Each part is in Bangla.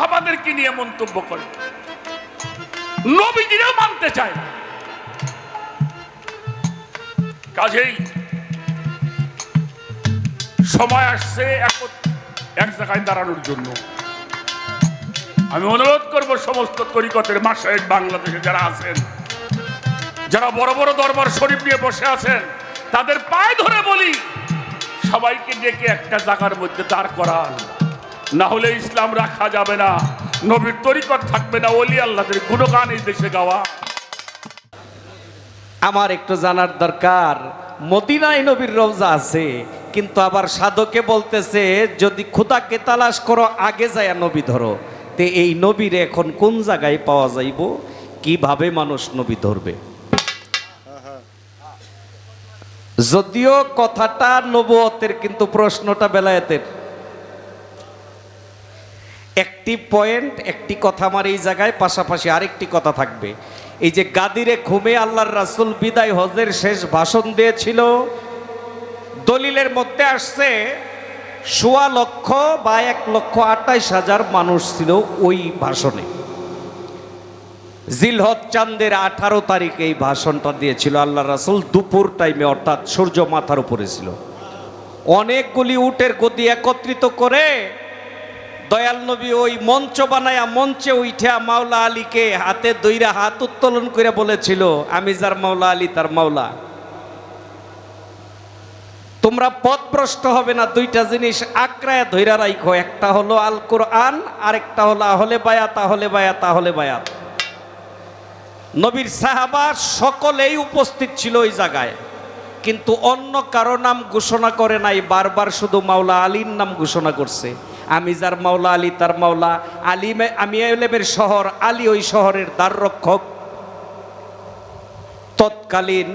সাহাবাদেরকে নিয়ে মন্তব্য করে, নবীজিরাও মানতে চায় না। কাজেই সময় আসছে এক জায়গায় দাঁড়ানোর জন্য। আমি অনুরোধ করব সমস্ত তরিকতের মাশায়েখ বাংলাদেশে যারা আছেন, যারা বড় বড় দরবার শরীফ নিয়ে বসে আছেন, তাদের পায়ে ধরে বলি, সবাইকে ডেকে একটা জায়গার মধ্যে দাঁড় করান, না হলে ইসলাম রাখা যাবে না, নবীর তরিকত থাকবে না, ওলি আল্লাহদের গুণগান এই দেশে গাওয়া। আমার একটু জানার দরকার, মদিনায় নবীর রওজা আছে, কিন্তু আবার সাধকে বলতেছে যদি খোদাকে তালাশ করো আগে যায় নবী ধরো। তে এই নবীর এখন কোন জায়গায় পাওয়া যাইব, কিভাবে মানুষ নবী ধরবে? যদিও কথাটা নবুয়তের, কিন্তু প্রশ্নটা বেলায়েতের। একটি পয়েন্ট, একটি কথা আমার এই জায়গায়, পাশাপাশি আরেকটি কথা থাকবে। এই যে গাদিরে ঘুমে আল্লাহর রাসূল বিদায় হজের শেষ ভাষণ দিয়েছিল, দলিলের মধ্যে আসছে ১.৫ লক্ষ বা ১,২৮,০০০ মানুষ ছিল ওই ভাষণে। জিলহজ চাঁদের ১৮ তারিখে এই ভাষণটা দিয়েছিল আল্লাহ রাসূল, দুপুর টাইমে, অর্থাৎ সূর্য মাথার উপরে ছিল। অনেকগুলি উটের গদি একত্রিত করে দয়াল নবী ওই মঞ্চ বানায়া মঞ্চে উঠা মাওলা আলীকে হাতে দইরা হাত উত্তোলন করে বলেছিল, আমি যার মাওলা আলী তার মাওলা। তোমরা পথভ্রষ্ট হবে না, দুইটা জিনিস আঁকড়ায় ধইরা রাখো, একটা হলো আল কোরআন, আর একটা হলো আহলে বায়াত, আহলে বায়াত, আহলে বায়াত। নবীর সাহাবা সকলেই উপস্থিত ছিল ওই জায়গায়, কিন্তু অন্য কারো নাম ঘোষণা করে নাই, বারবার শুধু মাওলা আলীর নাম ঘোষণা করছে। আমি যার মাওলা আলী তার মাওলা। আলী আমি এলেমের শহর, আলী ওই শহরের দ্বাররক্ষক। তৎকালীন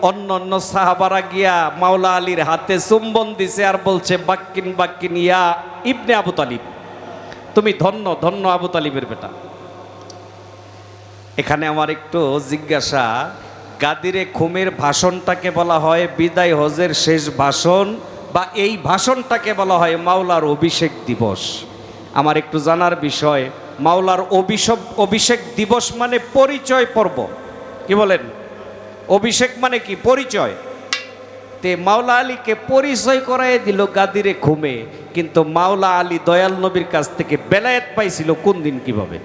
অন্য অন্য সাহাবারা গিয়া মাওলা আলীর হাতে চুম্বন দিছে আর বলছে, বাক্কিন বাক্কিন ইয়া ইবনে আবু তালিব, তুমি ধন্য ধন্য আবু তালিবের বেটা। এখানে আমার একটু জিজ্ঞাসা, গাদিরে খুমের ভাষণটাকে বলা হয় বিদায় হজের শেষ ভাষণ, বা এই ভাষণটাকে বলা হয় মাওলার অভিষেক দিবস। আমার একটু জানার বিষয়, মাওলার অভিষেক দিবস মানে পরিচয় পর্ব, কি বলেন? অভিষেক মানে কি? পরিচয়। তে মাওলা আলীকে পরিচয় করাই দিল গাদিরে খুমে, কিন্তু মাওলা আলী দয়াল নবীর কাছ থেকে বেলায়েত পাইছিল কোন দিন, কিভাবে?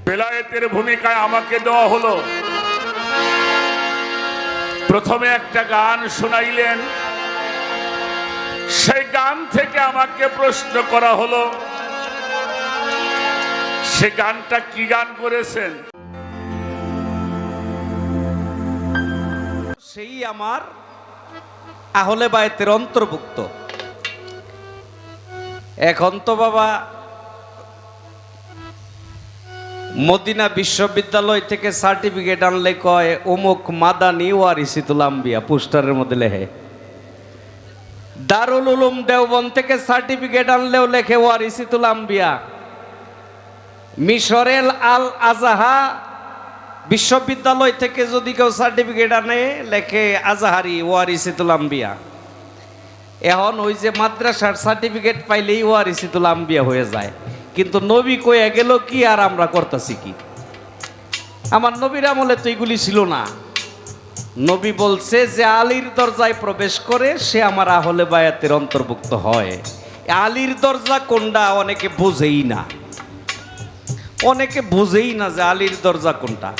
বেলায়েতের ভূমিকায় আমাকে দেওয়া হলো। প্রথমে একটা গান শোনাইলেন, সেই গান থেকে আমাকে প্রশ্ন করা হলো, সে গানটা কি গান করেছেন? সেই আমার আহলে বায়াতের অন্তর্ভুক্ত। এখন তো বাবা মদিনা বিশ্ববিদ্যালয় থেকে সার্টিফিকেট আনলে কয় অমুক মাদানী ওয়ারিসিতুল আম্বিয়া, পোস্টারের মধ্যে লেখে। দারুল উলুম দেওবন্দ থেকে সার্টিফিকেট আনলেও লেখে ওয়ারিসিতুল আম্বিয়া। মিশরের আল আজাহা বিশ্ববিদ্যালয় থেকে যদি কেউ সার্টিফিকেট আনে লেখে আজাহারি ওয়ারিসিতুল আম্বিয়া। এখন ওই যে মাদ্রাসার সার্টিফিকেট পাইলেই ওয়ারিসিতুল আম্বিয়া হয়ে যায়, কিন্তু নবী কয়ে গেল কি আর আমরা করতেছি কি? আমার নবীর আমলে তো এগুলি ছিল না। নবী বলছে যে আলীর দরজায় প্রবেশ করে সে আমার আহলে বায়াতের অন্তর্ভুক্ত হয়। আলীর দরজা কোনটা অনেকে বুঝেই না, অনেকে বুঝেই না যে আলীর দরজা কোনটা।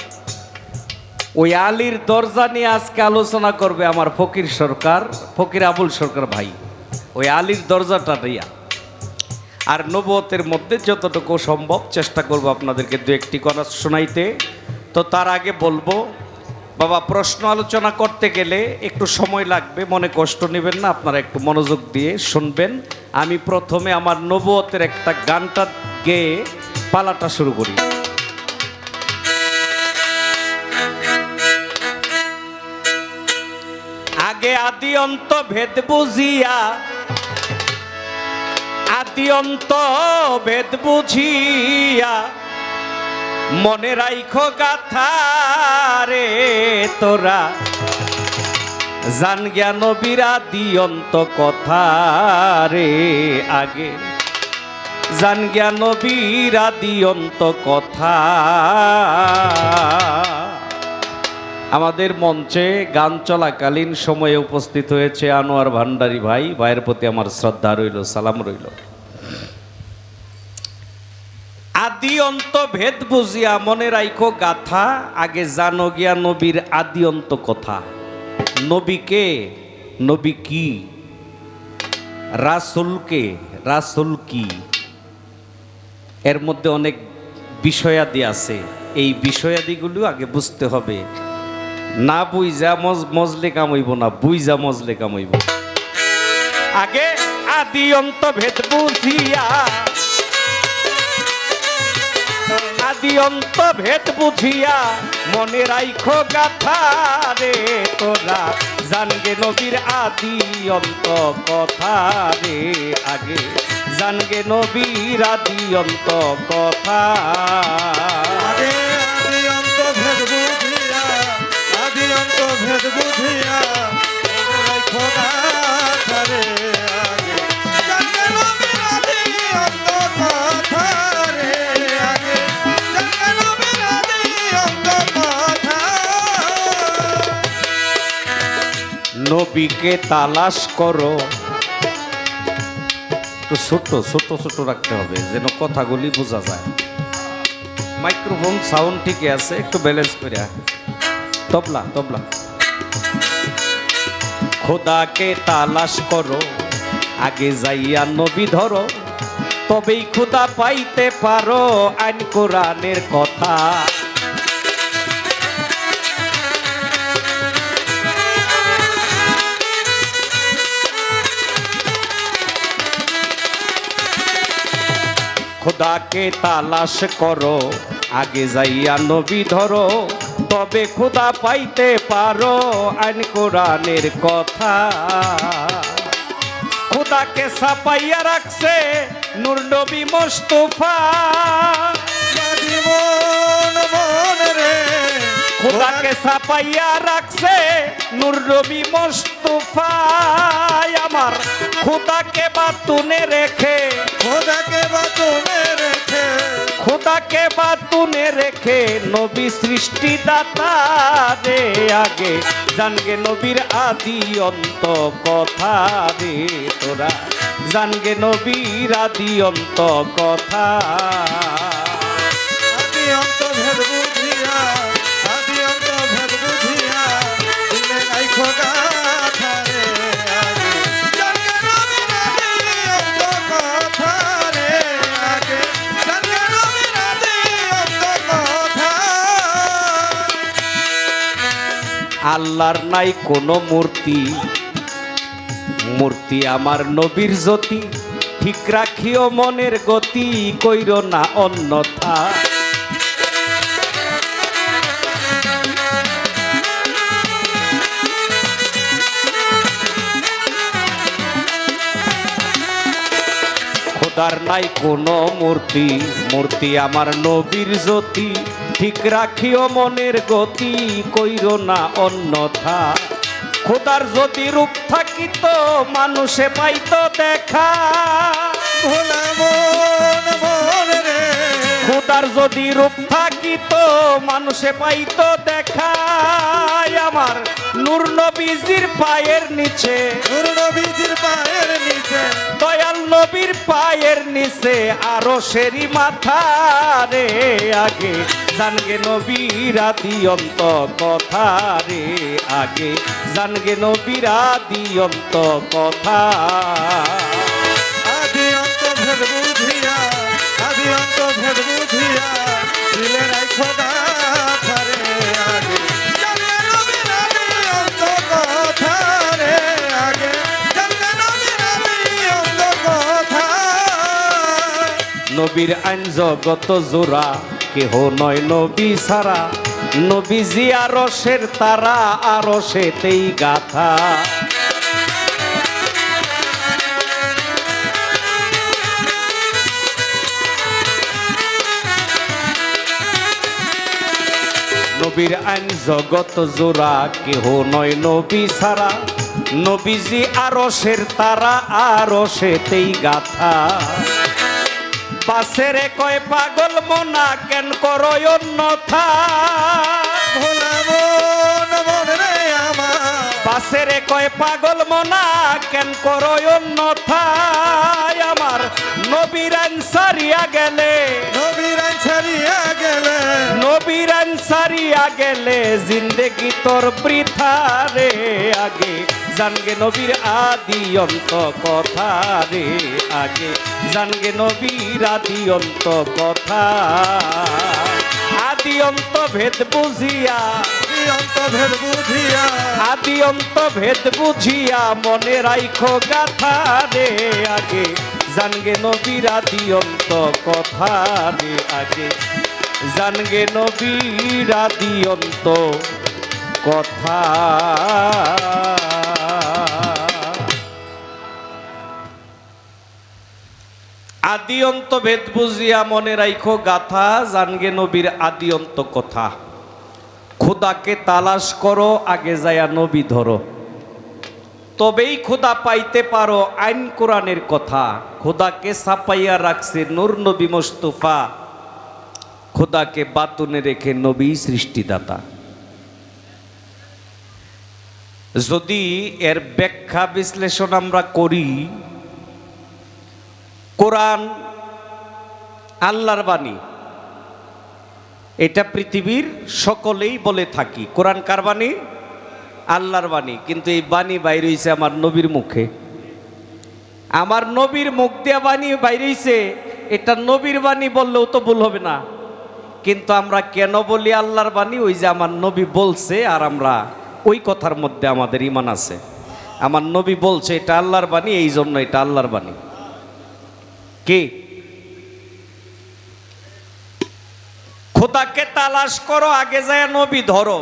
ওই আলীর দরজা নিয়ে আজকে আলোচনা করবে আমার ফকির সরকার, ফকির আবুল সরকার ভাই, ওই আলীর দরজাটা দিয়া। আর নবুয়তের মধ্যে যতটুকু সম্ভব চেষ্টা করব আপনাদেরকে দু একটি কথা শোনাইতে। তো তার আগে বলবো, বাবা প্রশ্ন আলোচনা করতে গেলে একটু সময় লাগবে, মনে কষ্ট নেবেন না, আপনারা একটু মনোযোগ দিয়ে শুনবেন। আমি প্রথমে আমার নবুয়তের একটা গানটা গেয়ে পালাটা শুরু করি। আগে আদি অন্ত ভেদ বুঝিয়া, আদি অন্ত ভেদ বুঝিয়া মনে রাইখো গাথা রে তোরা, জান জ্ঞান বিরাদি অন্ত কথা রে। আগে জান গিয়া নবীর আদি অন্ত কথা। আমাদের মঞ্চে গান চলাকালীন সময়ে উপস্থিত হয়েছে আনোয়ার ভান্ডারী ভাই, ভাইয়ের প্রতি আমার শ্রদ্ধা রইল, সালাম রইল। আদি অন্ত ভেদ বুঝিয়া মনে রাইখো গাথা, আগে জানো গিয়া নবীর আদি অন্ত কথা। নবীকে, নবী কি, রাসূলকে, রাসূল কি, এর মধ্যে অনেক বিষয়াদি আছে। এই বিষয়াদিগুলো আগে বুঝতে হবে, না বুঝা মজলে কামইব না, বুঝা মজলে কামইব। আগে আদি অন্ত ভেদ বুঝিয়া, আদি অন্ত ভেদ বুঝিয়া মনে রাইখো গাথা রে তোরা, জানগে নবীর আদি অন্ত কথা রে, আগে জানগে নবীর আদি অন্ত কথা। আগে আদি অন্ত ভেদ বুঝিয়া, আদি অন্ত ভেদ বুঝিয়া মনে রাখো গাথা রে, আগে জানগে নবীর আদি অন্ত কথা রে, আগে জানগে নবীর আদি অন্ত কথা। নবীকে তালাশ করো, একটু ছোট ছোট ছোট রাখতে হবে যেন কথাগুলি বোঝা যায়। মাইক্রোফোন সাউন্ড ঠিকই আছে, একটু ব্যালেন্স করে। তবলা তবলা। খোদাকে তালাশ করো, আগে যাইয়া নবী ধরো, তবেই খোদা পাইতে পারো আইন কোরআনের কথা। খোদাকে তালাশ করো, আগে যাইয়া নবী ধরো, তবে খোদা পাইতে পারো আইন কোরআনের কথা। খোদাকে ছাপাইয়া রাখছে নূর নবী মুস্তাফা, জীবন মন রে, খোদাকে ছাপাইয়া রাখছে নূর নবী মুস্তাফা। আমার খোদাকে বাতুনে রেখে, খোদাকে বাতুনে রেখে, খোদাকে বাতুনে রেখে নবী সৃষ্টি দাতা রে, আগে জানগে নবীর আদি অন্ত কথা রে তোরা, জানগে নবীর আদি অন্ত কথা। আদি অন্ত ভেদ বুঝিয়া, আদি অন্ত ভেদ বুঝিয়া দিলে রাখো গাথা রে, আগে জানগে নবীর আদি অন্ত কথা রে, আগে জানগে নবীর আদি অন্ত কথা। আল্লাহর নাই কোনো মূর্তি, মূর্তি আমার নবীর জ্যোতি, ঠিক রাখিও মনের গতি, কইর না অন্যথা। খোদার নাই কোনো মূর্তি, মূর্তি আমার নবীর জ্যোতি, ঠিক রাখিও মনের গতি, কইর না অন্যথা। খোদার যদি রূপ থাকিত মানুষে পাইতো দেখা, ভোলা মন মন রে, খোদার যদি রূপ থাকিত মানুষে পাইতো দেখা। আমার নূর নবীজির পায়ের নিচে, নূর নবীজির পায়ের নিচে, দয়াল নবীর পায়ের নিচে আরো সেরি মাথা রে, আগে জানগে নবীর আদি অন্ত কথা রে, আগে জানগে নবীর আদি অন্ত কথা। আদি অন্ত ভেদ বুঝিয়া, আদি অন্ত ভেদ বুঝিয়া দিলে রাখো গাথা রে, আগে জানগে নবীর আদি অন্ত কথা রে, আগে জানগে নবীর আদি অন্ত কথা। নবীর আইন জগত জোড়া, কেহ নয় নবী ছাড়া, নবীজি আরশের তারা, আরশেতেই গাথা। নবীর আইন জগত জোড়া, কেহ নয় নবী ছাড়া, নবীজি আরশের তারা, আরশেতেই গাথা। বাসেরে কয় পাগল মনা কেন করো অন্যথা ভোলাবো নমন রে আমার বাসেরে কয় পাগল মনা কেন করো অন্যথায় আমার নবীরান সারিয়া গেলে নবীরান ছাড়িয়া গেলে নবীরান সারিয়া গেলে জিন্দেগি তোর বৃথা রে আগে জানগে নবীর আদি অন্ত কথা রে আগে জানগে নবীর আদি অন্ত কথা আদি অন্ত ভেদ বুঝিয়া অন্ত ভেদ বুঝিয়া আদি অন্ত ভেদ বুঝিয়া মনে রাইখো গাথা রে আগে জানগে নবীর আদি অন্ত কথা রে আগে জানগে নবীর আদি অন্ত কথা আদি অন্ত ভেদ বুঝিয়া মনে রাইখো গাথা জানগে নবীর আদি অন্ত কথা খোদাকে তালাশ করো আগে যায়া নবী ধরো তবেই খোদা পাইতে পারো আইন কোরআনের কথা খোদাকে ছাপাইয়া রাখছে নূর নবী মুস্তাফা খোদাকে বাতুনে রেখে নবী সৃষ্টিদাতা যদি এর ব্যাখ্যা বিশ্লেষণ আমরা করি কোরআন আল্লাহর বাণী এটা পৃথিবীর সকলেই বলে থাকি কোরআন কার বাণী আল্লাহর বাণী কিন্তু এই বাণী বাইরে হইছে আমার নবীর মুখে আমার নবীর মুখ দিয়া বাণী বাইরে হইছে এটা নবীর বাণী বললেও তো ভুল হবে না কিন্তু আমরা কেন বলি আল্লাহর বাণী ওই যে আমার নবী বলছে আর আমরা ওই কথার মধ্যে আমাদের ঈমান আছে আমার নবী বলছে এটা আল্লাহর বাণী এই জন্য এটা আল্লাহর বাণী কি খোদাকে তালাশ করো আগে যায় নবী ধরো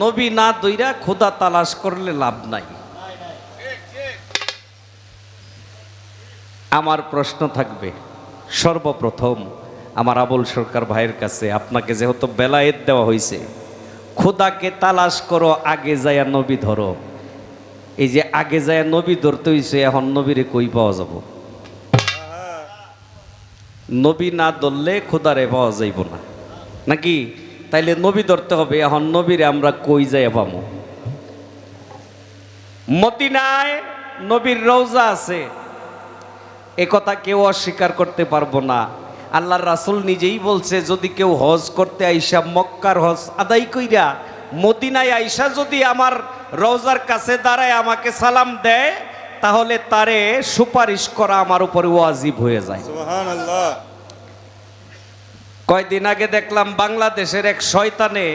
নবী না দইরা খোদা তালাশ করলে লাভ নাই আমার প্রশ্ন থাকবে সর্বপ্রথম আমার আবুল সরকার ভাইয়ের কাছে আপনাকে যেহেতু বেলায়েত দেওয়া হয়েছে খোদাকে তালাশ করো আগে যায় নবী ধরো এই যে আগে যায় নবী ধরতে হইছে এখন নবীরে কই পাওয়া যাব নবী না ধরলে খোদারে পাওয়া যাইব না নাকি তাইলে নবী ধরতে হবে এখন নবীরে আমরা কই যাই পাবো মদিনায় নবীর রওজা আছে এ কথা কেউ অস্বীকার করতে পারবো না আল্লাহর রাসূল নিজেই বলছে যদি কেউ হজ করতে আইসা মক্কার হজ আদায় কইরা মদিনায় আইসা যদি আমার রওজার কাছে দাঁড়ায় আমাকে সালাম দেয় তাহলে তারে সুপারিশ করা আমার উপরে ওয়াজিব হয়ে যায় সুবহানাল্লাহ কয়দিন আগে দেখলাম বাংলাদেশের এক শয়তানে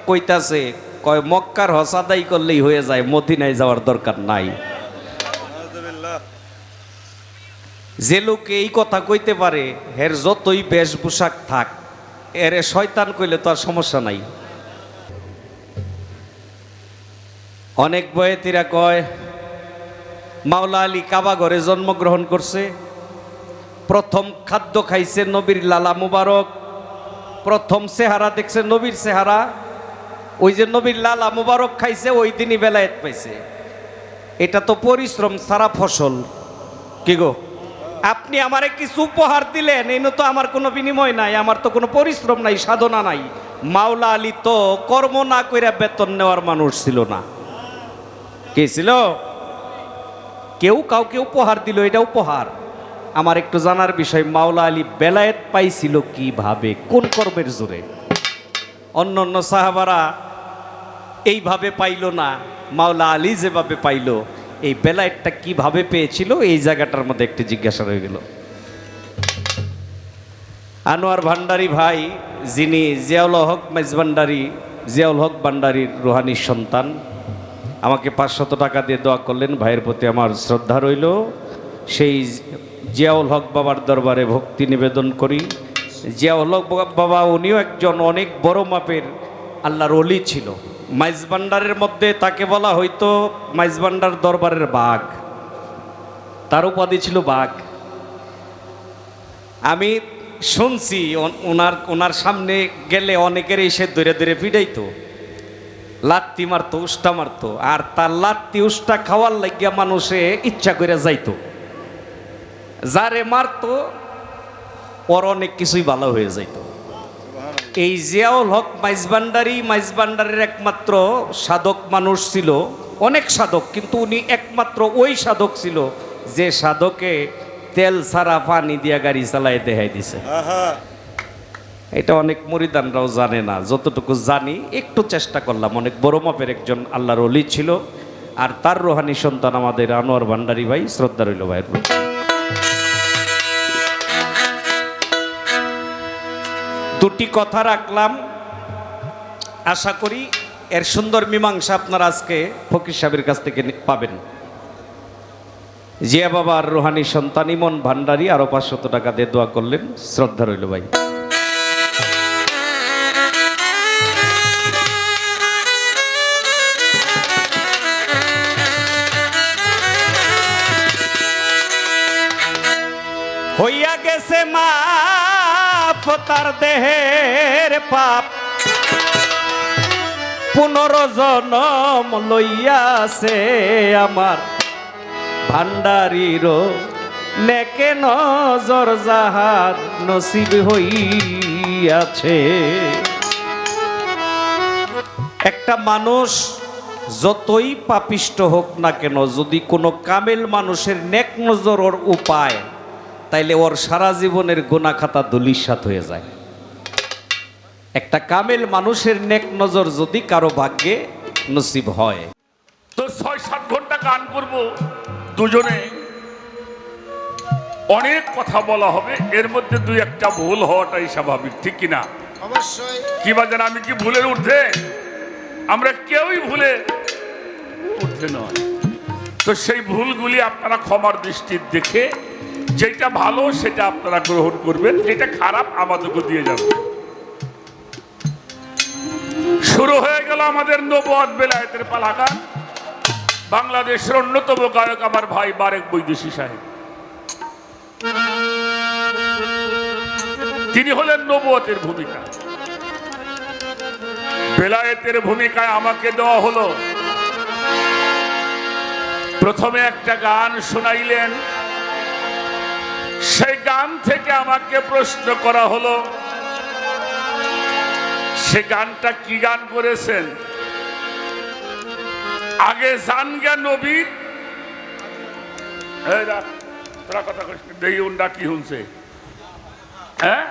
কইতাছে কয় মক্কার হজ আদায় করলেই হয়ে যায় মদিনায় যাওয়ার দরকার নাই আউযুবিল্লাহ যে লোক এই কথা কইতে পারে হের যতই বেশভূষাক থাক এরে শয়তান কইলে তো আর সমস্যা নাই অনেক বয়েতিরা কয় মাওলা আলী কাবা ঘরে জন্মগ্রহণ করছে প্রথম খাদ্য খাইছে নবীর লালা মুবারক প্রথম চেহারা দেখছে নবীর চেহারা ওই যে নবীর লালা মুবারক খাইছে ওই দিনই বেলায়েত পাইছে এটা তো পরিশ্রম ছাড়া ফসল কি গো আপনি আমারে কিছু উপহার দিলেন এই তো আমার কোনো বিনিময় নাই আমার তো কোনো পরিশ্রম নাই সাধনা নাই মাওলা আলী তো কর্ম না কইরা বেতন নেওয়ার মানুষ ছিল না কে ছিল কেউ কাউকে উপহার দিল এটা উপহার আমার একটু জানার বিষয় মাওলা আলী বেলায়েত পাইছিল কিভাবে কোন কর্মের জোরে অন্য অন্য সাহাবারা এইভাবে পাইল না মাওলা আলী যেভাবে পাইল এই বেলায়েতটা কিভাবে পেয়েছিল এই জায়গাটার মধ্যে একটি জিজ্ঞাসা রয়ে গেল আনোয়ার ভান্ডারী ভাই যিনি জিয়াউল হক মেজভান্ডারী জিয়াউল হক ভান্ডারীর রুহানি সন্তান আমাকে 500 টাকা দিয়ে দোয়া করলেন ভাইয়ের প্রতি আমার শ্রদ্ধা রইল সেই জিয়াউল হক বাবার দরবারে ভক্তি নিবেদন করি জিয়াউল হক বাবা উনিও একজন অনেক বড় মাপের আল্লাহর ওলি ছিল মাইজভান্ডারের মধ্যে তাকে বলা হয়তো মাইজভান্ডার দরবারের বাঘ তার উপাধি ছিল বাঘ আমি শুনছি ওনার সামনে গেলে অনেকের এসে ধরে ধরে পিটাইতো লাত্তি মারতো উষ্টা মারতো আর তার লাত্তি উষ্টা খাওয়ার লাগিয়া মানুষে ইচ্ছা করে যাইতো যারে মারতো ওর অনেক কিছুই ভালো হয়ে যাইত। এই জিয়াউল হক মাইজভান্ডারির একমাত্র সাধক মানুষ ছিল, অনেক সাধক, কিন্তু উনি একমাত্র ওই সাধক ছিল যে সাধকে তেল ছাড়া পানি দিয়া গাড়ি চালায় দেখাই দিছে। এটা অনেক মুরিদানরাও জানে না, যতটুকু জানি একটু চেষ্টা করলাম। অনেক বড় মাপের একজন আল্লাহর ওলি ছিল, আর তার রোহানি সন্তান আমাদের আনোয়ার ভান্ডারী ভাই, শ্রদ্ধা রইল ভাইয়ের প্রতি। দুটি কথা রাখলাম, আশা করি এর সুন্দর মীমাংসা আপনারা আজকে ফকির সাহেবের কাছ থেকে পাবেন। জিয়া বাবার রোহানি সন্তান ইমন ভান্ডারী আরো 500 টাকা দিয়ে দোয়া করলেন, শ্রদ্ধা রইল ভাই। হইয়া গেছে মাপ তার দেহের পাপ, পুনর্জন্ম লইয়াছে আমার ভান্ডারীর নেকে নজর যাহার নসিব হইয়াছে। একটা মানুষ যতই পাপিষ্ট হোক না কেন, যদি কোনো কামেল মানুষের নেক নজর ওর উপায়, তাইলে ওর সারা জীবনের গুনাহ খাতা ধূলিসাৎ হয়ে যায়। একটা কামেল মানুষের নেক নজর যদি কারো ভাগ্যে নসিব হয়, তো 6-7 ঘন্টা গান করব দুজনে, অনেক কথা বলা হবে, এর মধ্যে 2-1টা ভুল হওয়াটাই স্বাভাবিক, ঠিক কিনা? অবশ্যই। কি বাজান, আমি কি ভুলের ঊর্ধ্বে? আমরা কেউই ভুলে ঊর্ধ্বে নয়। তো সেই ভুলগুলি আপনারা ক্ষমার দৃষ্টি দেখে যেটা ভালো সেটা আপনারা গ্রহণ করবেন, যেটা খারাপ আমাদেরকে দিয়ে যাবে। শুরু হয়ে গেল আমাদের নবুয়ত বেলায়েতের পালা গান। বাংলাদেশের অন্যতম গায়ক আমার ভাই বারেক বৈদেশী সাহেব, তিনি হলেন নবুয়তের ভূমিকা। বেলায়েতের ভূমিকায় আমাকে দেওয়া হলো, প্রথমে একটা গান শোনাইলেন, সেই গান থেকে আমাকে প্রশ্ন করা হলো সে গানটা কি গান করেছেন। আগে জান গে নবীর, তোরা কথা দেখি উন্ডা কি শুনছে, হ্যাঁ,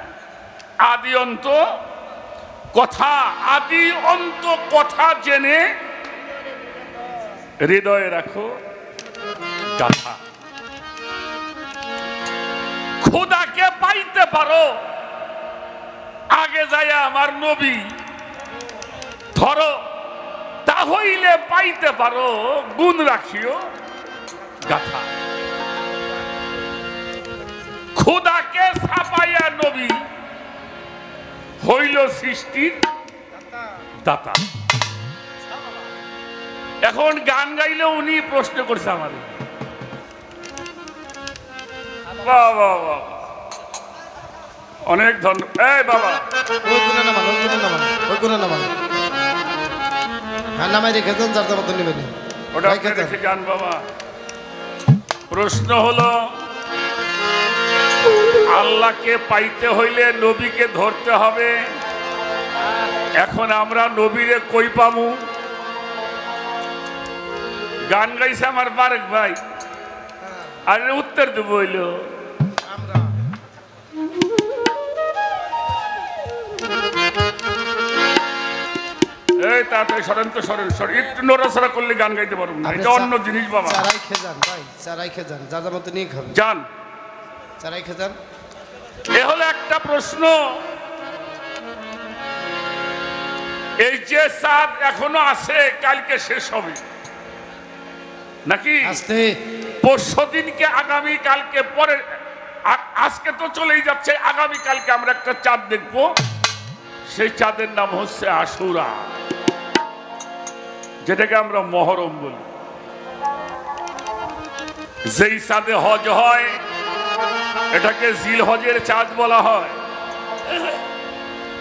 আদি অন্ত কথা, আদি অন্ত কথা জেনে হৃদয়ে রাখো গাথা। খোদাকে পাইতে পারো আগে যায় আমার নবী ধরো, তাহলে পাইতে পারো গুণ রাখিও গাথা। খোদাকে ছাপাইয়া নবী হইল সৃষ্টির দাতা। এখন গান গাইলে উনি প্রশ্ন করছে আমার, বাহ বাহ বাহ, অনেক ধন্যবাদ। এই বাবা, ওই গুণে নামান, ওই গুণে নামান, ওই গুণে নামান। হ্যাঁ, নামাই রেখে দেন, যার যাবার নেবেন। ওটা আপনি রেখে যান বাবা। প্রশ্ন হলো, আল্লাহকে পাইতে হইলে নবীকে ধরতে হবে। এখন আমরা নবীরে কই পামু? গান গাইছে আমার বারেক ভাই, আর উত্তর দেব হইল এই তাড়াতাড়ি সরেন তো, সরেন সরেন, একটু নড়াচড়া করলে গান গাইতে পারবো না, এটা অন্য জিনিস বাবা। চারাই খেয়ে যান ভাই, চারাই খেয়ে যান, যার যার মতো নিয়ে খাবেন, যান চারাই খেয়ে যান। এ হলো একটা প্রশ্ন। এই যে চাঁদ এখনো আছে, কালকে শেষ হবে নাকি? আস্তে, পরশু দিনকে, আগামী কালকে, পরে আজকে তো চলেই যাচ্ছে, আগামী কালকে আমরা একটা চাঁদ দেখবো। সেই চাঁদের নাম হচ্ছে আশুরা, যেটাকে আমরা মহরম বলি। যেই চাঁদে হজ হয় এটাকে জিল হজের চাঁদ বলা হয়।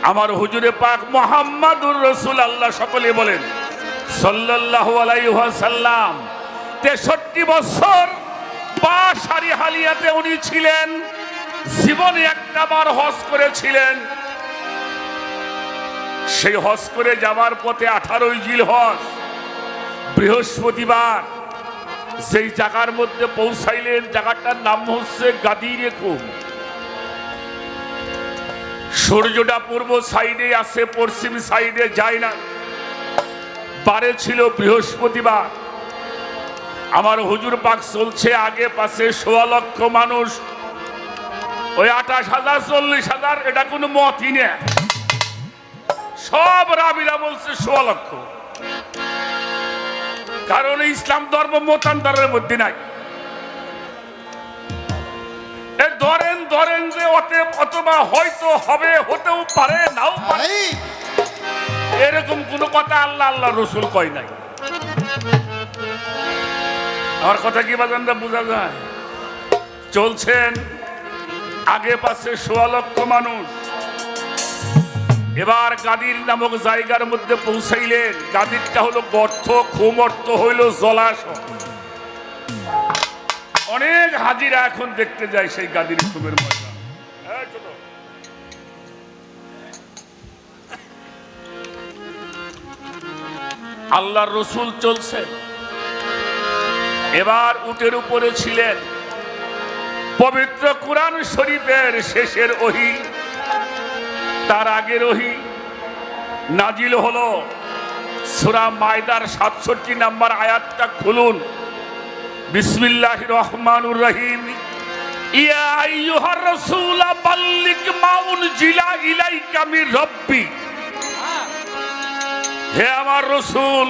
আমার হুজুরে পাক মুহাম্মাদুর রাসূলুল্লাহ সকলে বলেন সাল্লাল্লাহু আলাইহি ওয়াসাল্লাম 63 বছর বাশারি হালিয়াতে উনি ছিলেন। জীবনে একটা বার হজ করেছিলেন। সেই হজ করে যাওয়ার পথে 18 জিলহজ বৃহস্পতিবার সেই জায়গার মধ্যে পৌঁছাইলেন। জায়গাটার নাম হচ্ছে গাদিরে খুম। সূর্যটা পূর্ব সাইডে আছে, পশ্চিম সাইডে যায় না। বারে ছিল বৃহস্পতিবার। আমার হুজুর পাক চলছে, আগে পাশে 1.25 লক্ষ মানুষ। ওই 28,000 40,000 এটা কোনো মতই না। সব রাবিরা বলছে 1.25 লক্ষ, কারণ ইসলাম ধর্ম মতান্তরের মধ্যে নাই। ধরেন যে অথবা হয়তো হবে, হতেও পারে, নাও পারে, এরকম কোন কথা আল্লাহ রসুল কয় নাই। আমার কথা কি বাজানটা বোঝা যায়? চলছেন, আগে পাশে 1.25 লক্ষ মানুষ। এবার গাদির নামক জায়গার মধ্যে পৌঁছাইলেন। গাদিরটা হলো গর্ত, খুম অর্থ হইল জলাশয়। অনেক হাজিরা এখন দেখতে যায় সেই গাদির খুমের ময়দান। আল্লাহর রসুল চলছেন। এবার উটের উপরে ছিলেন। পবিত্র কুরআন শরীফের শেষের ওহী, তার আগের ওহী নাজিল হলো। সূরা মায়দার 67 নম্বর আয়াতটা খুলুন। বিসমিল্লাহির রহমানুর রহিম। ইয়া আইয়ুহার রাসূল বাল্লিগ মা উনজিলা ইলাইকা মির রাব্বি। হে আমার রাসূল,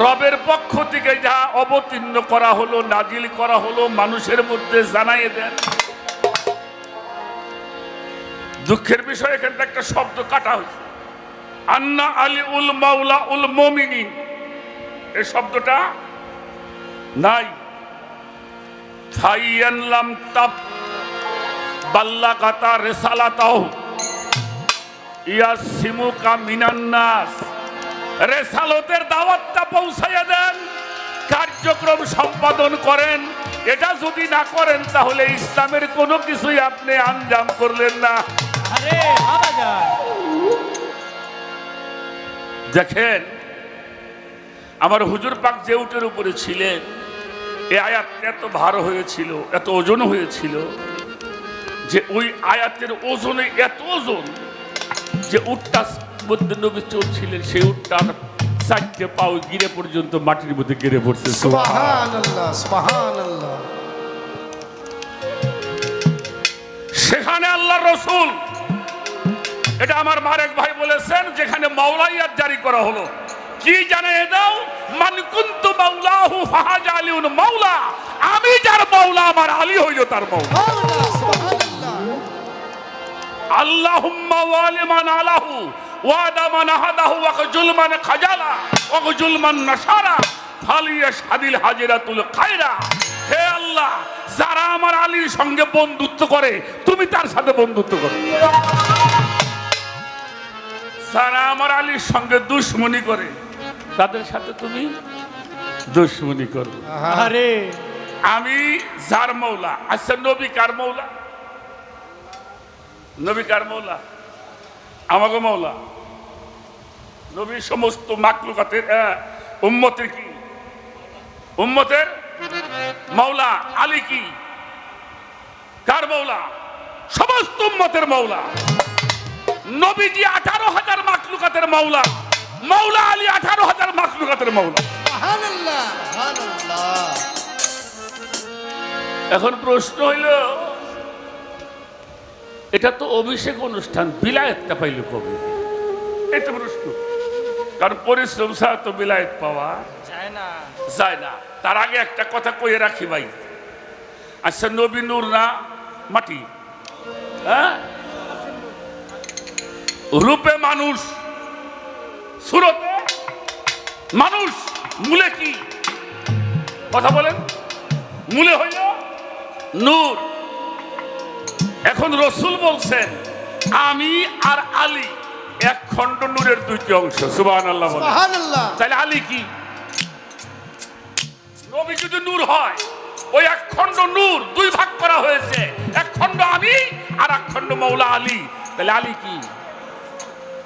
রবের পক্ষ থেকে যা অবতীর্ণ করা হলো, নাজিল করা হলো, মানুষের মধ্যে জানাইয়ে দেন। দুঃখের বিষয়, এখানে একটা শব্দ কাটা হয়েছে, আন্না আলী উল মাওলা উল মুমিনিন। এই শব্দটা নাই। থাইয়ান লাম তাব বাল্লাগাতা রিসালাতাহু ইয়াসিমুকা মিনান নাস। রেসালতের দাওয়াতটা পৌঁছাইয়া দেন, কার্যক্রম সম্পাদন করেন। এটা যদি না করেন তাহলে ইসলামের কোনো কিছুই আপনি আঞ্জাম করলেন না। দেখেন, আমার হুজুর পাক যে উটের উপরে ছিলেন, এই আয়াত এত ভার হয়েছিল, এত ওজন হয়েছিল যে ওই আয়াতের ওজনে এত ওজন যে উটটা মধ্যে নবী চলছিলেন, সেই উটটার 4টে পাও গিরে পর্যন্ত মাটির মধ্যে গিরে পড়ছে। সুবহানাল্লাহ, সুবহানাল্লাহ। সেখানে আল্লাহর রাসূল, এটা আমার মারেক ভাই বলেছেন, যেখানে মাওলাইয়াত জারি করা হলো। কি জানিয়ে দাও? মান কুনতু মাওলাহু ফাহাজা আলিউন মাওলা। আমি যার মাওলা, আমার আলী হইল তার মাওলা। সুবহানাল্লাহ। আল্লাহুম্মা ওয়ালি মান আলাহু ওয়াদা মান আহাদাহু ওয়াকজুল মান খাজালা ওয়াকজুল মান নাসারা ফালিয়াশহাদিল হাজিরাতুল খায়রা। হে আল্লাহ, যারা আমার আলীর সঙ্গে বন্ধুত্ব করে তুমি তার সাথে বন্ধুত্ব করো। যারা আমার আলীর সঙ্গে দুশমনি করে তাদের সাথে তুমি দুশমনি করো। আরে আমি যার মৌলা। আচ্ছা, নবী কার মৌলা? নবী কার মৌলা? আমাকে মৌলা। নবী সমস্ত মাকলুকাতের উম্মতের কি? উম্মতের মৌলা। আলী কি? কার মৌলা? সমস্ত উম্মতের মৌলা। নবীজি 18,000 মাকলুকাতের মৌলা। মৌলা আলী 18,000 মাকলুকাতের মৌলা। সুবহানাল্লাহ, সুবহানাল্লাহ। এখন প্রশ্ন হইল, এটা তো অভিষেক অনুষ্ঠান, বিলায়েতটা পাইল কবে? এটা প্রশ্ন। কারণ পরিশ্রম ছাড়া তো বিলায়েত পাওয়া যায় না। তার আগে একটা কথা কয়ে রাখি ভাই। আচ্ছা, নবী নূর না মাটি? হ্যাঁ, রূপে মানুষ, সুরতে মানুষ, মূলে কি? কথা বলেন। মূলে হইল নূর। এখন রসুল বলছেন, আমি আর আলী এক খণ্ড নূরের 2টি অংশ। সুবহানাল্লাহ বলেন। সুবহানাল্লাহ। তাহলে আলী কি? নবী যদি নূর হয়, ওই এক খণ্ড নূর 2 ভাগ করা হয়েছে। এক খণ্ড আমি, আর এক খণ্ড মৌলা আলী। তাহলে আলী কি?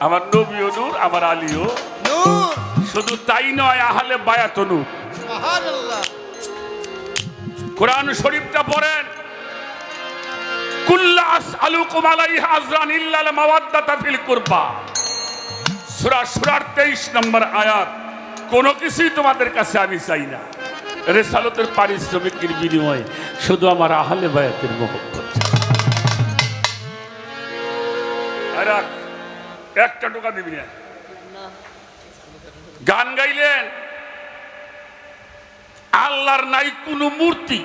আমার নবীও নূর, আমার আলীও নূর। শুধু তাই নয়, আহলে বায়াত নূর। সুবহানাল্লাহ। কোরআন শরীফটা পড়েন, কুল্লা আসআলুকুম আলাইহি আজরান ইল্লাল মাওয়াদ্দাতা ফিল কুরবা। সূরা সূরার 23 নম্বর আয়াত। কোনো কিছুই তোমাদের কাছে আমি চাই না রিসালাতের পারিশ্রমিকের বিনিময়ে, শুধু আমার আহলে বায়াতের মহব্বত। আর একটা টাকা দিবি না। গান গাইলেন, আল্লাহর নাই কোনো মূর্তি,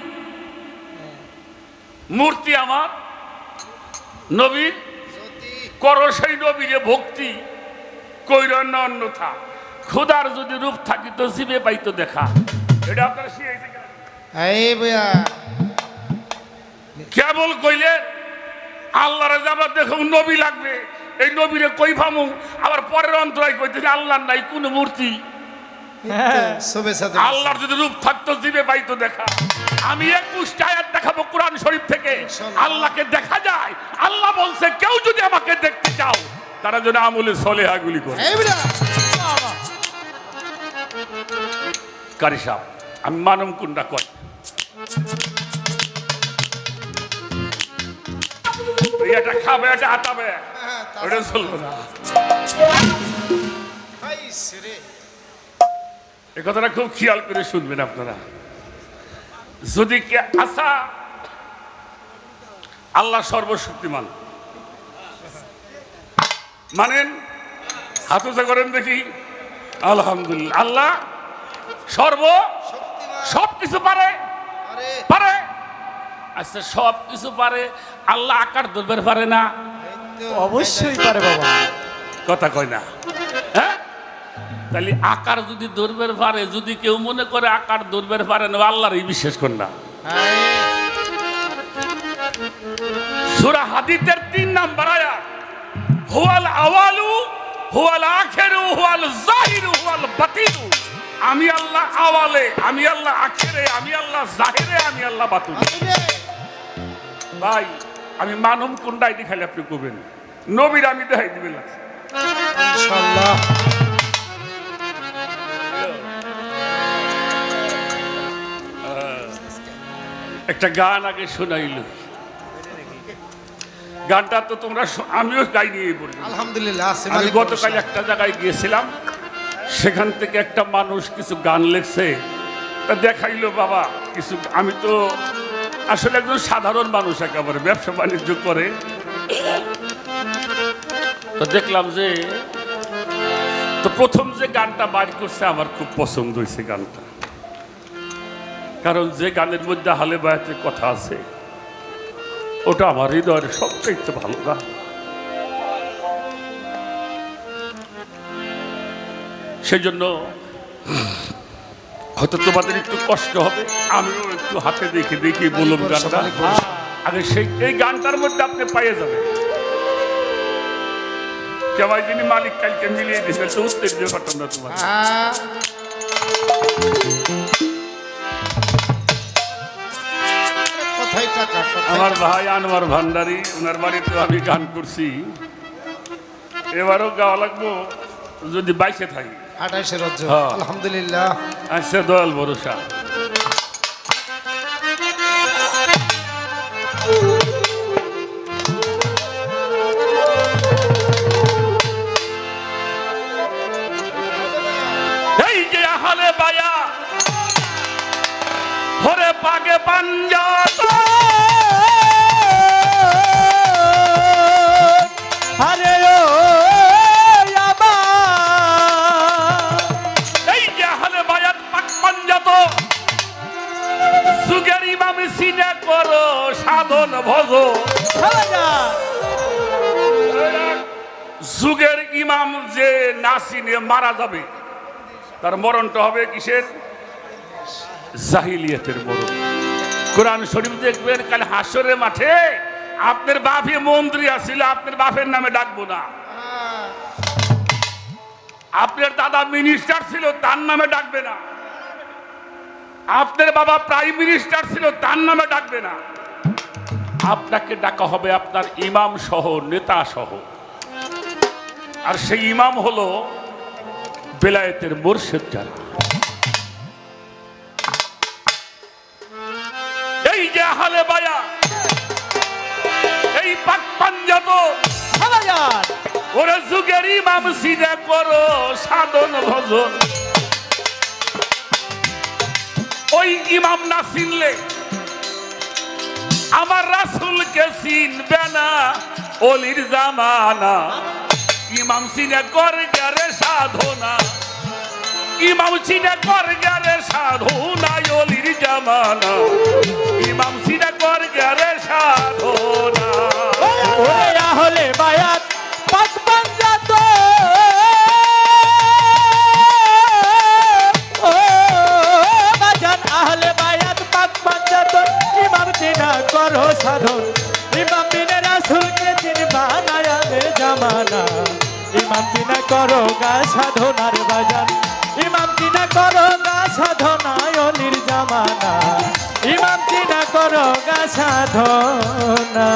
মূর্তি আমার নবীর, করো সেই নবীরে ভক্তি, কইর না অন্যথা। খোদার যদি রূপ থাকিত জিবে পাইতো দেখা। এটা আপনারা শিখাইছে কেন? এই বয়া কেবল কইলেন আল্লাহরে যাবার দেখো নবী লাগবে, এই নবীরে কই ভামু, আবার পরের অন্তরায় কইতেছে আল্লাহর নাই কোনো মূর্তি। সবে সাথে আল্লাহর যদি রূপ থাকতো জিবে পাইতো দেখা। আমি 21 আয়াত দেখাবো কোরআন শরীফ থেকে, আল্লাহকে দেখা যায়। আল্লাহ বলছে কেউ যদি আমাকে দেখতে চাও, তারা যেন আমলে সলেহাগুলি করে। এই বয়া কারি সাহেব, আমি মানম কোনটা কয়, এটা খাবে, এটা আটাবে, ওটা চলবে না। খাইছে রে। এই কথাটা খুব খেয়াল করে শুনবেন আপনারা। যদি কে আশা, আল্লাহ সর্বশক্তিমান মানেন, হাত উঁচা করেন দেখি। আলহামদুলিল্লাহ, আল্লাহ সব কিছু পারে, আরে পারে। আচ্ছা, সব কিছু পারে, আল্লাহ আকার ধরবে পারে না? অবশ্যই পারে বাবা। কথা কয় না, হ্যাঁ? তাহলে আকার যদি ধরবে পারে, যদি কেউ মনে করে আকার ধরবে পারে না, আল্লাহরই বিশ্বাস কর না। সূরা হাদীদের 3 নম্বর আয়াত, হুয়াল আওয়ালু হুয়াল আখিরু হুয়াল যাহিরু হুয়াল বাতিনু। আমি আল্লাহ আওয়ালে, আমি আল্লাহ আখিরে, আমি আল্লাহ জাহিরে, আমি আল্লাহ বাতিনে। ভাই, আমি মানব কোনটা এটি খালি আপনি কবেন, নবীর আমি দেখাই দিবেন লাগছে। ইনশাআল্লাহ। একটা গান আগে শোনাইল, গানটা তো তোমরা আমিও গাই নিয়ে বলি। আলহামদুলিল্লাহ আছে আমি মালিক গতকাল একটা জায়গায় গিয়েছিলাম, সেখান থেকে একটা মানুষ কিছু গান লেখছে, তা দেখাইলো বাবা কিছু। আমি তো আসলে একজন সাধারণ মানুষ, একেবারে ব্যবসা বাণিজ্য করে। তো দেখলাম যে, তো প্রথম যে গানটা বাড়ি করছে আমার খুব পছন্দ হয়েছে গানটা, কারণ যে গানের মধ্যে আহলে বায়াতের কথা আছে, ওটা আমার হৃদয়ের সবচেয়ে ভালো গান। সেই জন্য হয়তো তোমাদের একটু কষ্ট হবে, আমিও একটু হাতে দেখে দেখে বললাম গানটা আগে। সেই এই গানটার মধ্যে আপনি পাইয়ে যাবেন। কেবাই যিনি মালিক কালকে মিলিয়ে দিবেন, তো উত্তর দিয়ে পারতাম না তোমার। কথাই টাকা। আমার ভাই আনোয়ার ভান্ডারী, ওনার বাড়িতে আমি গান করছি, এবারও গাওয়া লাগবো যদি বাইসে থাকি। 28 রজব। হ্যাঁ। আলহামদুলিল্লাহ। আচ্ছা, দয়াল ভরসা। এই যে আহলে বায়া হরে পাগে পাঞ্জাত, আরে ও আবা, এই যে আহলে বায়াত পাক পাঞ্জাত, যুগের ইমাম সিনে করো সাধন ভজ। যুগের ইমাম যে নাসিনে মারা যাবে, তার মরণটা হবে কিসের? জাহিলিয়াতের মরণ। কোরআন শরীফ দেখবেন, কাল হাসরের মাঠে আপনার বাপে মন্ত্রী আসছিল, আপনার বাপের নামে ডাকবো না। আপনার দাদা মিনিস্টার ছিল, তার নামে ডাকবে না। আপনার বাবা প্রাইম মিনিস্টার ছিল, তার নামে ডাকবে না। আপনাকে ডাকা হবে আপনার ইমাম সহ, নেতা সহ। আর সেই ইমাম হলো বেলায়েতের মুর্শিদ যারা। এই যে আহলে বায়াত, এই পাক পাঞ্জাত ওরে যুগের ইমাম সিদা করো সাধন ভজন। ওই ইমাম না চিনলে আমার রাসূলকে চিনবে না অলির জামানা। ইমাম চিনে কর গেরে সাধনা, ইমাম চিনে কর গেরে সাধনা অলির জামানা। ইমাম চিনে কর গেরে সাধনা। ওরে আহলে বায়াত পাক পাঞ্জাত, ও বাজান আহলে বায়াত পাক পাঞ্জাত। ইমাম চিনা করো সাধন, ইমাম বিনে রাসূলকে চিনবা না আমাদের জামানা। ইমাম চিনা করো গা সাধনার বাজান, ইমাম চিনা করো গা সাধনা অলির জামানা। ইমাম চিনা করো গা সাধনা।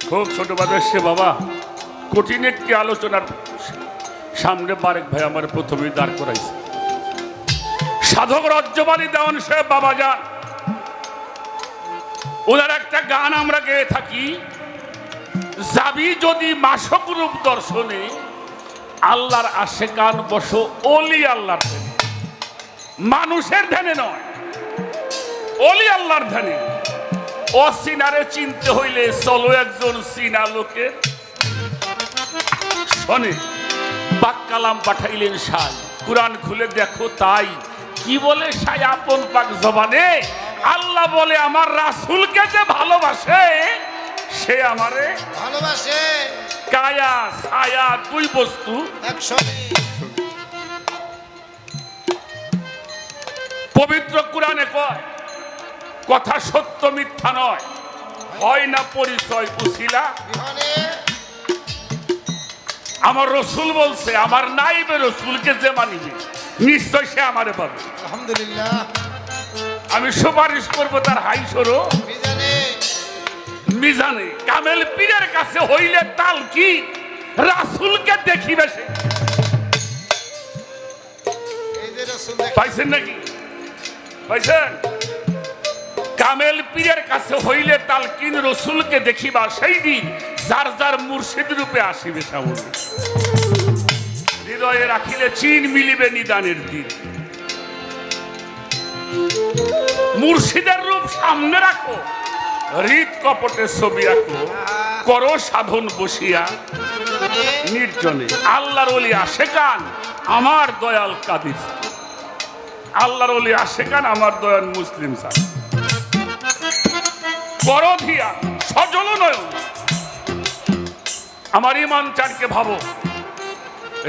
খুব ছোট বাদেশে বাবা, কঠিন একটি আলোচনার সামনে বারেক ভাই আমার প্রথমেই দাঁড় করাইছে। সাধক রজ্জবাণী দেওয়ান সে বাবা যান, ওনার একটা গান আমরা গেয়ে থাকি, যাবি যদি মাসক রূপ দর্শনে, আল্লাহর আশেকান বসো অলি আল্লাহর ধ্যানে। মানুষের ধ্যানে নয়, অলি আল্লাহর ধ্যানে। অচিনারে চিনতে হইলে চলো একজন চিনা লোকের শোনে। পাক কালাম পাঠাইলেন সাই, কুরআন খুলে দেখো তাই। কি বলে সাই আপন পাক জবানে? আল্লাহ বলে আমার রাসূলকে যে ভালোবাসে সে আমারে ভালোবাসে। কায়া ছায়া দুই বস্তু একসঙ্গে। পবিত্র কুরআনে কয়, কথা সত্য মিথ্যা নয়, হয় না পরিচয় উছিলা। বিহনে আমার রসুল বলছে, আমার নাইবে রসুলকে যে মানিবে নিশ্চয় সে আমারে পাবে। আলহামদুলিল্লাহ। আমি সুপারিশ করবো তার হাই সরো মিজানে মিজানে। কামেল পীরের কাছে হইলে তাল কি রাসূলকে দেখিবে সে। এই যে রাসূল পাইছেন নাকি? পাইছেন? কামেল পীরের কাছে হইলে তালকিন রসুলকে দেখিবা সেই দিন যার যার মুর্শিদ রূপে আসিবে সামনে। হৃদয়ে রাখিলে চিন মিলিবে নিদানের দিন। মুর্শিদের রূপ সামনে রাখো, হৃদ কপটে ছবি আঁকো, করো সাধন বসিয়া নির্জনে। আল্লাহর ওলি আশেকান আমার দয়াল কাদির, আল্লাহর ওলি আশেকান আমার দয়াল মুসলিম স্যার। করধিয়া সজল নয়ন আমার ইমান চারকে ভাবো,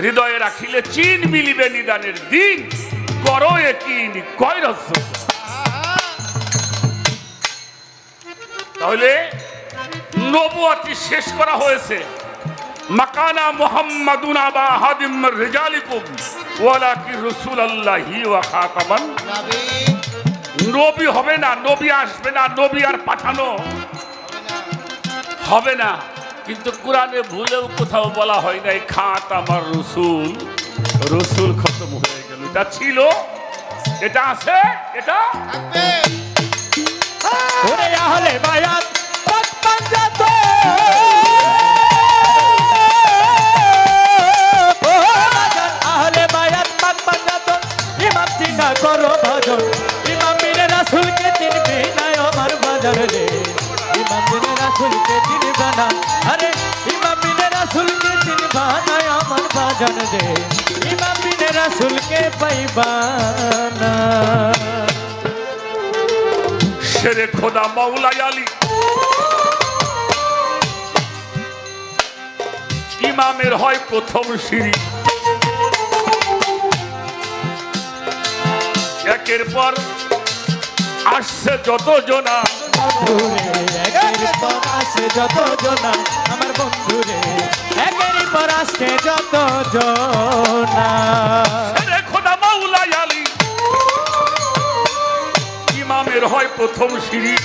হৃদয়ে রাখিলে চিন মিলিবে নিদানের দিন। করো একিন কয় রহস্য। তাহলে নবুয়াতি শেষ করা হয়েছে। মাকানা মুহাম্মাদুন আবা আহাদিম মির রিজালিকুম ওয়ালাকি রাসূলুল্লাহি ওয়া খাতামান নবী নবী হবে না, নবী আসবে না, নবী আর পাঠানো হবে না। কিন্তু কোরআনে ভুলেও কোথাও বলা হয় নাই খাতামার রাসূল, রাসূল খতম হয়ে গেল। এটা ছিল, এটা আছে, এটা থাকবে। ওরে আহলে বায়াত পাক পাঞ্জাত, ও বাজান আহলে বায়াত পাক পাঞ্জাত। ইমাম চিনা করো ভজন, ইমাম বিনে রাসূলকে চিনবে না আমার বাজার রে। ইমাম বিনে রাসূলকে চিনবে না, আরে ইমাম বিনে রাসূলকে চিনবা না আমার বাজার রে। ইমাম বিনে রাসূলকে পাইবা না। শেরে খোদা মাওলাই আলী ইমামের হয় প্রথম সিঁড়ি, একের পর আসছে যত জনা। একের পর আসে যত জনা আমার বন্ধুরে, একের পর আসে যত জনা। শেরে খোদা মাওলাই আলী প্রথম সিঁড়ি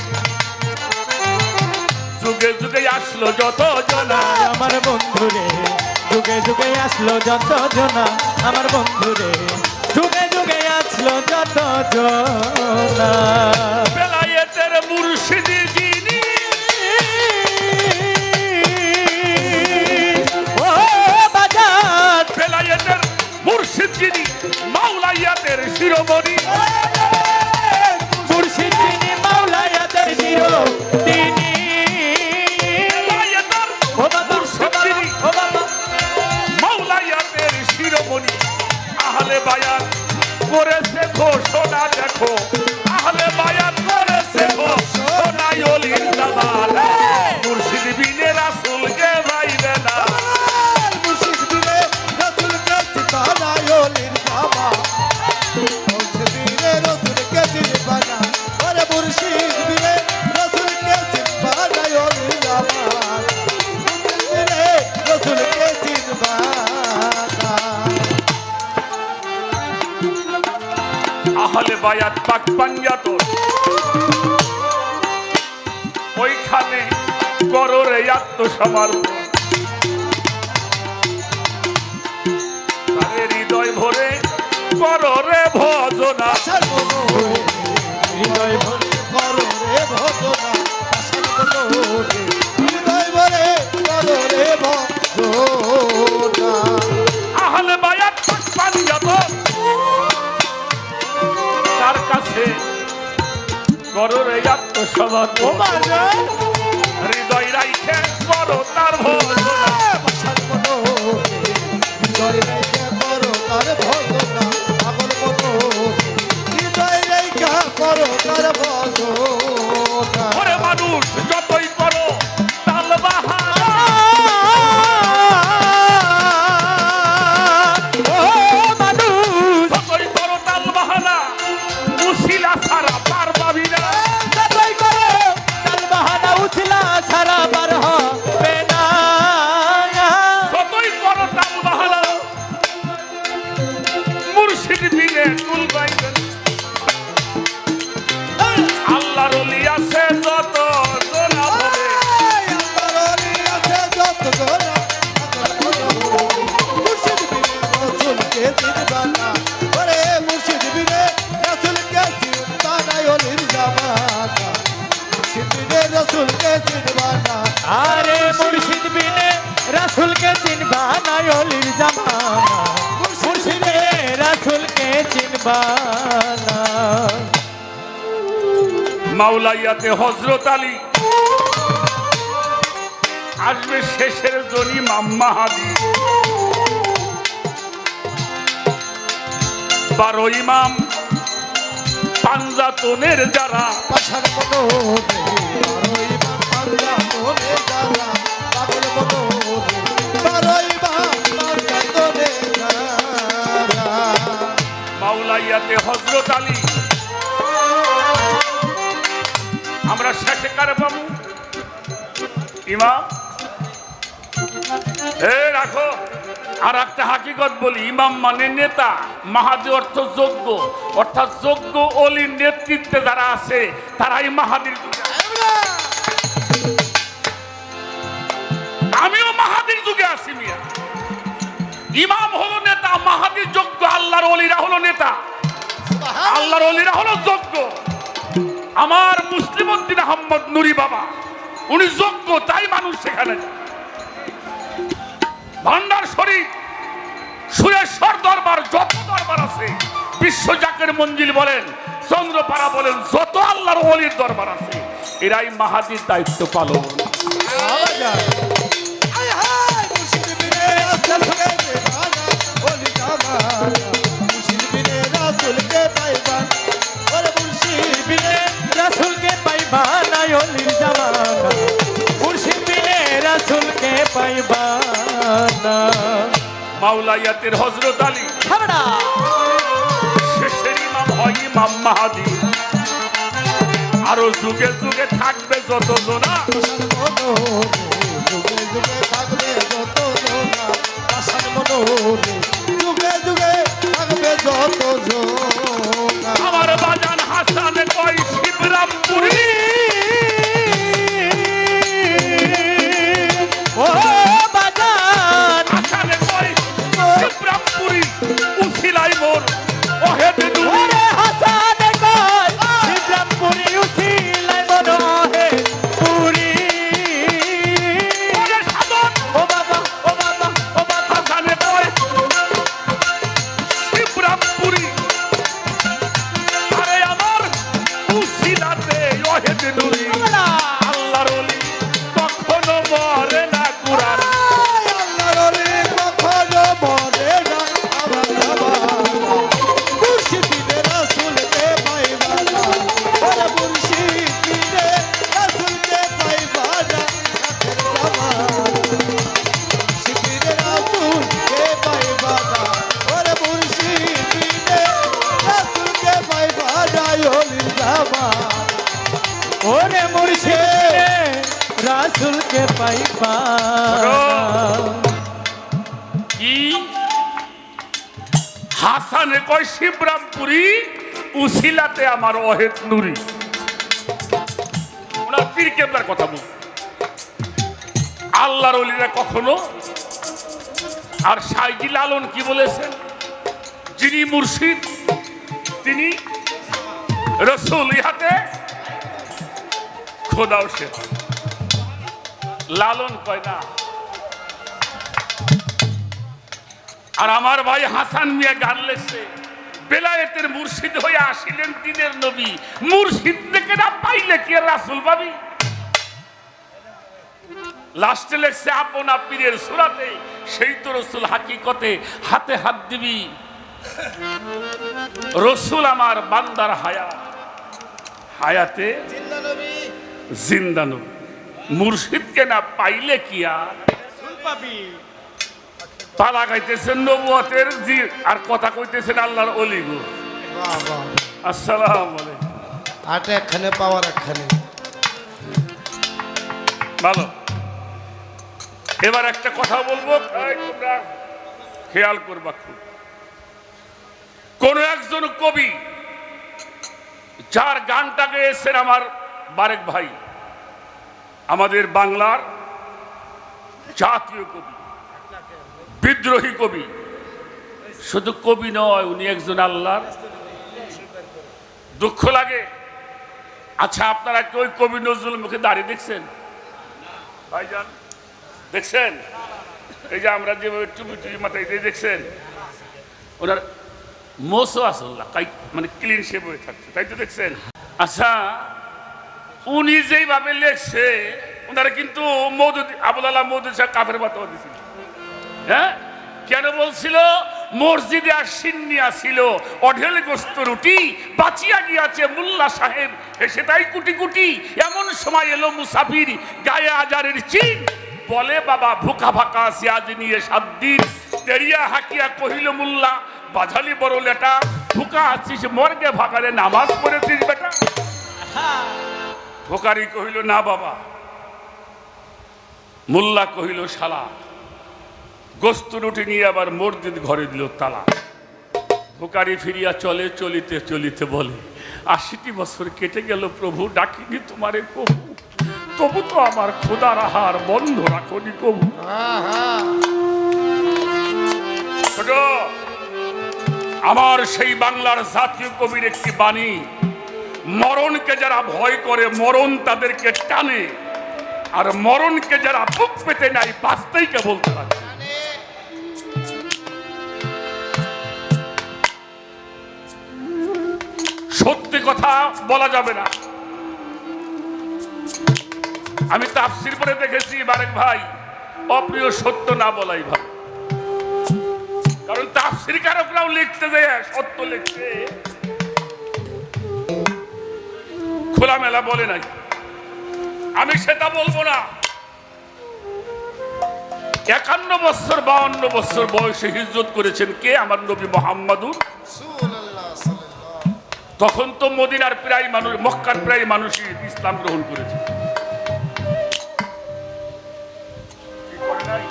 যুগে যুগে আসলো যত জনা আমার বন্ধুরে যুগে যুগে আসলো যত জনা আমার বন্ধুরে যুগে যুগে আসলো যত জনা বেলায়েতের মুর্শিদি যিনি ও বাজার বেলায়েতের মুর্শিদ যিনি মাওলাইয়াতের শিরোমণি মুর্শিদ যিনি মাওলায়াতের শিরো তিনি বেলায়েতের ও বাবা মুর্শিদ যিনি ও বাবা মাওলাইয়াতের শিরোমণি আহলে বায়াত করেছে ঘোষণা দেখো আহলে বায়াত করেছে ঘোষণা ওলির জামাল মুর্শিদ বিনে রাসূলকে ভাইবে না মুর্শিদ বিনে রাসূলকে চিতানায় ওলির বাবা মুর্শিদ বিনে রাসূলকে চিতানা ওরে মুর্শিদ বিনে রাসূলকে চিতানায় ওলির বাবা মুর্শিদ বিনে রাসূলকে চিতানা আহলে বায়াত পাক পাঞ্জাতর ওইখানে করো রে আত্মসমর্পণ তাদের হৃদয় ভরে করো রে ভজনা আশার মনোরে হৃদয় ভরে করো রে ভজনা আশার মনোরে হৃদয় ভরে করো রে ভজনা আহলে বায়াত পাক পাঞ্জাতর তার কাছে করো রে আত্মসমর্পণ বাজার হৃদয় রাইখে করো তার ভজনা আশার মনোরে হৃদয় রেখে করো তার ভজনা পাগল মনোরে হৃদয় রেখে করো তার ভজনা ওরে মানুষ যতই করো তাল বাহানা ও মানুষ যতই করো তাল বাহানা মুশিলা ছাড়া পার পাবি না যতই করো তাল বাহানা উছলা ছাড়া পার হবে না যতই করো তাল বাহানা মুর্শিদ বিনে কুল বাইবেন আল্লাহর ওলি আছে যত জনা বলে আরে মুর্শিদ বিনে রাসূলকে চিনবা না ওলির জামানা মুর্শিদে রাসূলকে চিনবা না মাওলাইয়াতে হযরত আলী আসবে শেষের জনি মাম্মাহাদি 12 ইমাম পাঞ্জাতনের যারা পাশার মনোরে বারোই বা পাল্লা তোলে যারা পাগল মনোরে বারোই বা পাল্লা তোলে যারা মাওলাইয়াতে হযরত আলী আমরা শেষে কারে পাবো ইমাম রাখো আর একটা হাকিকত বলি ইমাম মানে নেতা মাহাদি অর্থ যোগ্য অর্থাৎ যোগ্য অলির নেতৃত্বে যারা আছে তারাই মাহাদির যুগে আমিও মাহাদির যুগে আছি মিয়া ইমাম হলো নেতা মাহাদির যোগ্য আল্লাহর অলিরা হলো নেতা আল্লাহর অলিরা হলো যোগ্য আমার মুসলিম উদ্দিন আহমদ নুরি বাবা উনি যোগ্য তাই মানুষ সেখানে যায় ভান্ডার শরীফ সুরেশ্বর দরবার যত দরবার আছে বিশ্ব জাকের মঞ্জিল বলেন চন্দ্রপাড়া বলেন যত আল্লাহর ওলির দরবার আছে এরাই মাহাদির দায়িত্ব পালন মাওলাইয়াতের হযরত আলী শেষের ইমাম হয় ইমাম মাহাদি আরো যুগে যুগে থাকবে যত জনা আমার বাজান হাসান কয় শিবরাম রসুলকে পাইবা কি হাসানে কয় শিবরামপুরি উসিলাতে আমার অহেত নুরি। ওনার পীর কেবলার কথা বল। আল্লাহর ওলিরা কখনো আর সাইজি লালন কি বলেছেন, যিনি মুর্শিদ তিনি রসুল, ইহাতে খোদাও সে। লালন কয় না। আর আমার ভাই হাসান মিয়া গান লেখছে, বেলায়েতের মুর্শিদ হয়ে আসিলেন দিনের নবী, মুর্শিদ থেকে না পাইলে কি আর রাসূল পাবি। লাস্টে লেখছে আপনা পীরের সুরাতে, সেই তো রসুল হাকিকতে, হাতে হাত দিবি। রসুল আমার বান্দার হায়াত, হায়াতে জিন্দা নবী জিন্দা নবী। মুর্শিদকে না পাইলে কি আর পালা গাইতেছেন নবুয়তের জি, আর কথা কইতেছেন আল্লাহর ওলি গো। বাহ বাহ আসসালামু আলাইকুম। আটে একখানে পাওয়ার একখানে। ভালো। এবার একটা কথা বলবো, এই তোমরা খেয়াল করবা খুব। কোন একজন কবি যার গানটা গেয়েছেন আমার বারেক ভাই, আমাদের বাংলার জাতীয় কবি, বিদ্রোহী কবি, শুধু কবি নয়, উনি একজন আল্লাহর। দুঃখ লাগে। আচ্ছা, আপনারা কি ওই কবি নজরুল মুখে দাঁড়িয়ে দেখছেন ভাইজান? দেখছেন? এই যে আমরা যেভাবে টুপি টুপি মাথায় দিয়ে দেখছেন, ওনার মোসও আসল্লা মানে ক্লিন শেপ হয়ে থাকছে, তাই তো দেখছেন? আচ্ছা, উনি যেইভাবে লেখছে, ওনারা কিন্তু মৌদুদি আবুল আলাহ মৌদুদি সাহেব কাফের বাতাও দিয়েছিল। হ্যাঁ, কেন বলছিল? মসজিদে আর সিন্নিয়া ছিল অঢেল গোস্ত রুটি, বাঁচিয়া গিয়াছে মোল্লা সাহেব এসে তাই কুটি কুটি। এমন সময় এলো মুসাফির, গায়ে আজারের চিন, বলে বাবা ভুকা ভাকা আছে আজ নিয়ে 7 দিন। তেরিয়া হাকিয়া কহিল মোল্লা, বাঝালি বড় লেটা, ভুকা আছিস মর্গে ভাগারে নামাজ পড়েছিস বেটা। ভোকারি কহিল না বাবা। মোল্লা কহিল শালা, গোস্ত রুটি নিয়ে আবার মসজিদ ঘরে দিল তালা। ভোকারি ফিরিয়া চলে, চলিতে চলিতে বলে, 80টি বছর কেটে গেল প্রভু, ডাকিনি তোমারে কবু, তবু তো আমার খোদার আহার বন্ধ রাখনি কবু। ছোট, আমার সেই বাংলার জাতীয় কবির একটি বাণী, মরণকে যারা ভয় করে মরণ তাদেরকে টানে, আর মরণকে যারা বুক পেতে নাই বাঁচতেই কেবল তারা। সত্যি কথা বলা যাবে না। আমি তাফসীর পড়ে দেখেছি বারেক ভাই, অপ্রিয় সত্য না বলাই ভাই। কারণ তাফসীর কারকরাও লিখতে যায় সত্য লিখতে, খোলামেলা বলে নাই। আমি সেটা বলবো না। 51 বছর 52 বছর বয়সে হিজরত করেছেন কে? আমার নবী মুহাম্মদুর রাসূলুল্লাহ সাল্লাল্লাহু। তখন তো মদিনার প্রায় মানুষ, মক্কার প্রায় মানুষই ইসলাম গ্রহণ করেছে। কি করে নাই?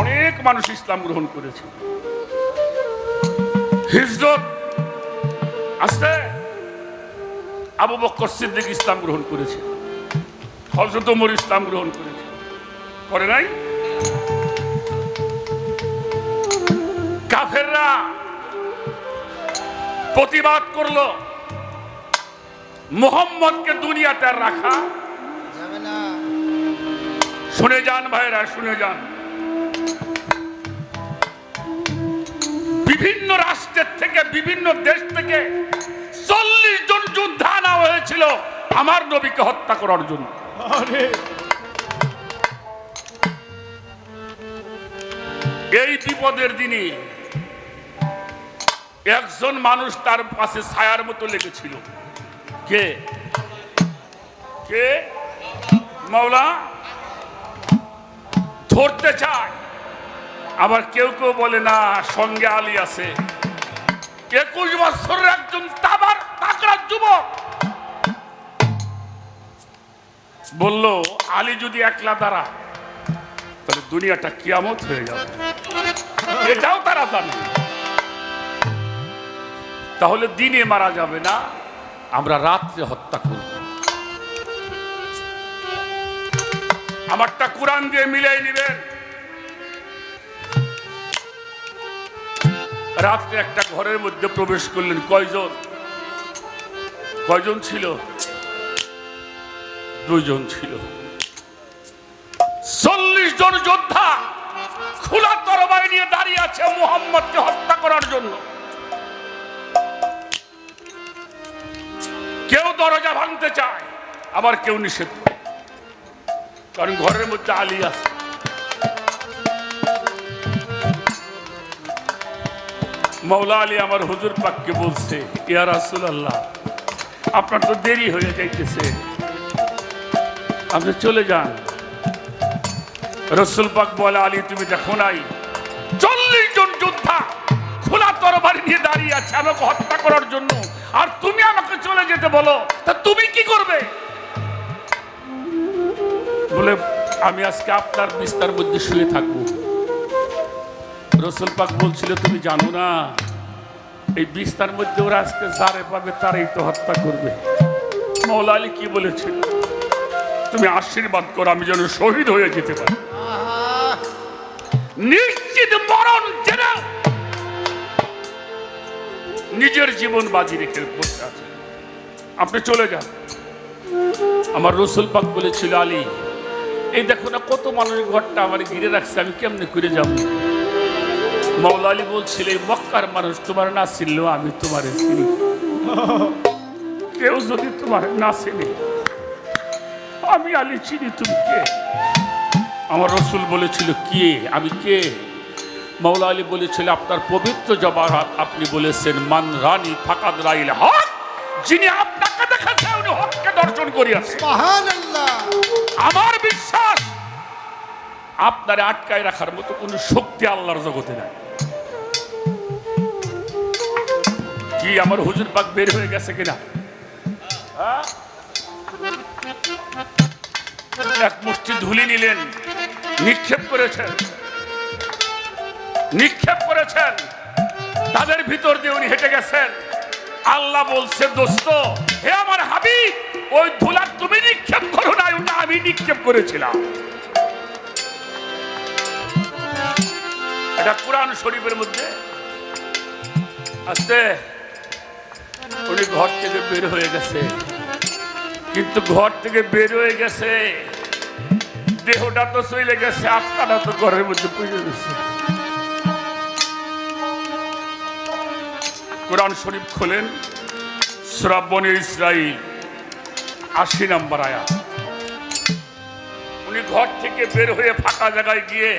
অনেক মানুষ ইসলাম গ্রহণ করেছে। হিজরত আসতে আবু বকর সিদ্দিক ইসলাম গ্রহণ করেছে, হযরত ওমর ইসলাম গ্রহণ করেছে, করে নাই? কাফেররা প্রতিবাদ করলো, মুহাম্মদকে দুনিয়াতে আর রাখা যাবে না। শুনে যান ভাইরা, শুনে যান। বিভিন্ন রাষ্ট্রের থেকে, বিভিন্ন দেশ থেকে 40 জন যোদ্ধা আনা হয়েছিল আমার নবীকে হত্যা করার জন্য। এই বিপদের দিনে একজন মানুষ তার পাশে ছায়ার মতো লেগেছিল। কে? কে? মাওলা। ধরতে চায়, আবার কেউ কেউ বলে না সঙ্গে আলী আছে। 21 বছরের একজন তাগড়া যুবক বলল আলী যদি একলা দাঁড়া তাহলে দুনিয়াটা কিয়ামত হয়ে যাবে, এটাও তারা জানে। তাহলে দিনে মারা যাবে না, আমরা রাত্রে হত্যা করব। আমারটা কোরআন দিয়ে মিলাই নিবেন। রাত্রে একটা ঘরের মধ্যে প্রবেশ করলেন। কয়জন ছিল? 2 জন ছিল। 40 জন যোদ্ধা খোলা তরবারি নিয়ে দাঁড়িয়ে আছে মুহাম্মদকে হত্যা করার জন্য। কেউ দরজা ভাঙতে চায়, আবার কেউ নিষেধ করে, কারণ ঘরের মধ্যে আলী আছে। মৌলা আলী আমার হুজুর পাককে বলছে, ইয়া রাসূলুল্লাহ, আপনার তো দেরি হয়ে যাইতেছে, আপনি চলে যান। রাসূল পাক বলে, আলী তুমি দেখো নাই 40 জন যোদ্ধা খোলা তরবারি নিয়ে দাঁড়িয়ে আছে আমাকে হত্যা করার জন্য, আর তুমি আমাকে চলে যেতে বলো, তা তুমি কি করবে? বলে, আমি আজকে আপনার বিস্তার মধ্যে শুয়ে থাকবো। রাসূল পাক বলছিল, তুমি জানো না এই বিস্তার মধ্যে ওরা আজকে যারে পাবে তারাই তো হত্যা করবে। মৌলা আলী কি বলেছিল, তুমি আশীর্বাদ করো আমি যেন শহীদ হয়ে যেতে পারি। নিশ্চিত মরণ জেনে নিজের জীবন বাজি রেখে বসে আছে, আপনি চলে যান। আমার রাসূল পাক বলেছিল, আলী এই দেখো না কত মানুষের ঘরটা আমার ঘিরে রাখছে, আমি কেমনে করে যাব? মৌলা আলী বলছিল, এই মক্কার মানুষ তোমার না চিনলেও আমি তোমারে চিনি। কেউ যদি তোমার না চিনি, আমি আলী চিনি তুমি কে। আমার রাসূল বলেছিল, কে? আমি কে? মৌলা আলী বলেছিল, আপনার পবিত্র জবাব আপনি বলেছেন, মান রানী ফাকাদ রাইল হক, যিনি আপনাকে দেখেছে উনি হককে দর্শন করিয়াছে। সুবহানাল্লাহ। আমার বিশ্বাস আপনারে আটকায় রাখার মতো কোনো শক্তি আল্লাহর জগতে নাই। কি আমার হুজুর পাক বের হয়ে গেছে কিনা? এক মুষ্টি ধুলি নিলেন, নিক্ষেপ করেছেন, তাদের ভিতর দিয়ে উনি হেঁটে গেছেন। আল্লাহ বলছে, দোস্ত হে আমার হাবিব, ওই ধুলা তুমি নিক্ষেপ করো না, ওটা আমি নিক্ষেপ করেছিলাম। এটা কুরআন শরীফের মধ্যে আছে। উনি ঘর থেকে বের হয়ে গেছে, কিন্তু ঘর থেকে বের হয়ে গেছে, দেহটা তো চলে গেছে, আত্মাটা তো ঘরের মধ্যে পড়ে গেছে। কুরআন শরীফ খোলেন, সূরা বনী ইসরাঈল 80 নম্বর আয়াত। উনি ঘর থেকে বের হয়ে ফাঁকা জায়গায় গিয়ে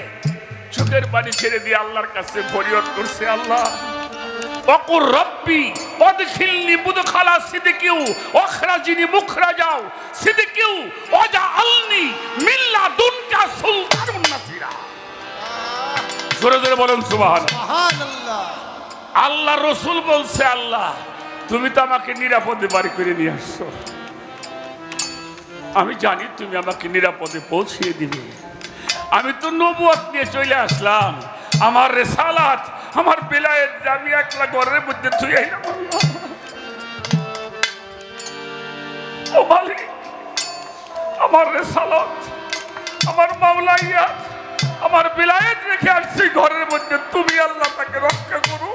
চোখের পানি ছেড়ে দিয়ে আল্লাহর কাছে ফরিয়াদ করছে, আল্লাহ ওয়াকুর রব্বি ওয়াদখিলনি মুদখালা সিদকিউ ওয়াখরাজনি মুখরাজাও সিদকিউ ওয়াজআলনি মিন লাদুনকা সুলতানুন নাসিরা। জোরে জোরে বলেন সুবহানাল্লাহ। সুবহানাল্লাহ। আল্লাহ রাসূল বলছে, আল্লাহ তুমি তো আমাকে নিরাপদে বাড়ি করে নিয়ে আসছো, আমি জানি তুমি আমাকে নিরাপদে পৌঁছিয়ে দিবে। আমি তো নবুয়ত নিয়ে চলে আসলাম, আমার রিসালাত আমার বেলায়েত আমি একলা ঘরের মধ্যে থুই আইলাম। ও মালিক, আমার রিসালাত আমার মাওলাইয়াত আমার বেলায়েত রেখে আসছি ঘরের মধ্যে, তুমি আল্লাহ তাকে রক্ষা করো।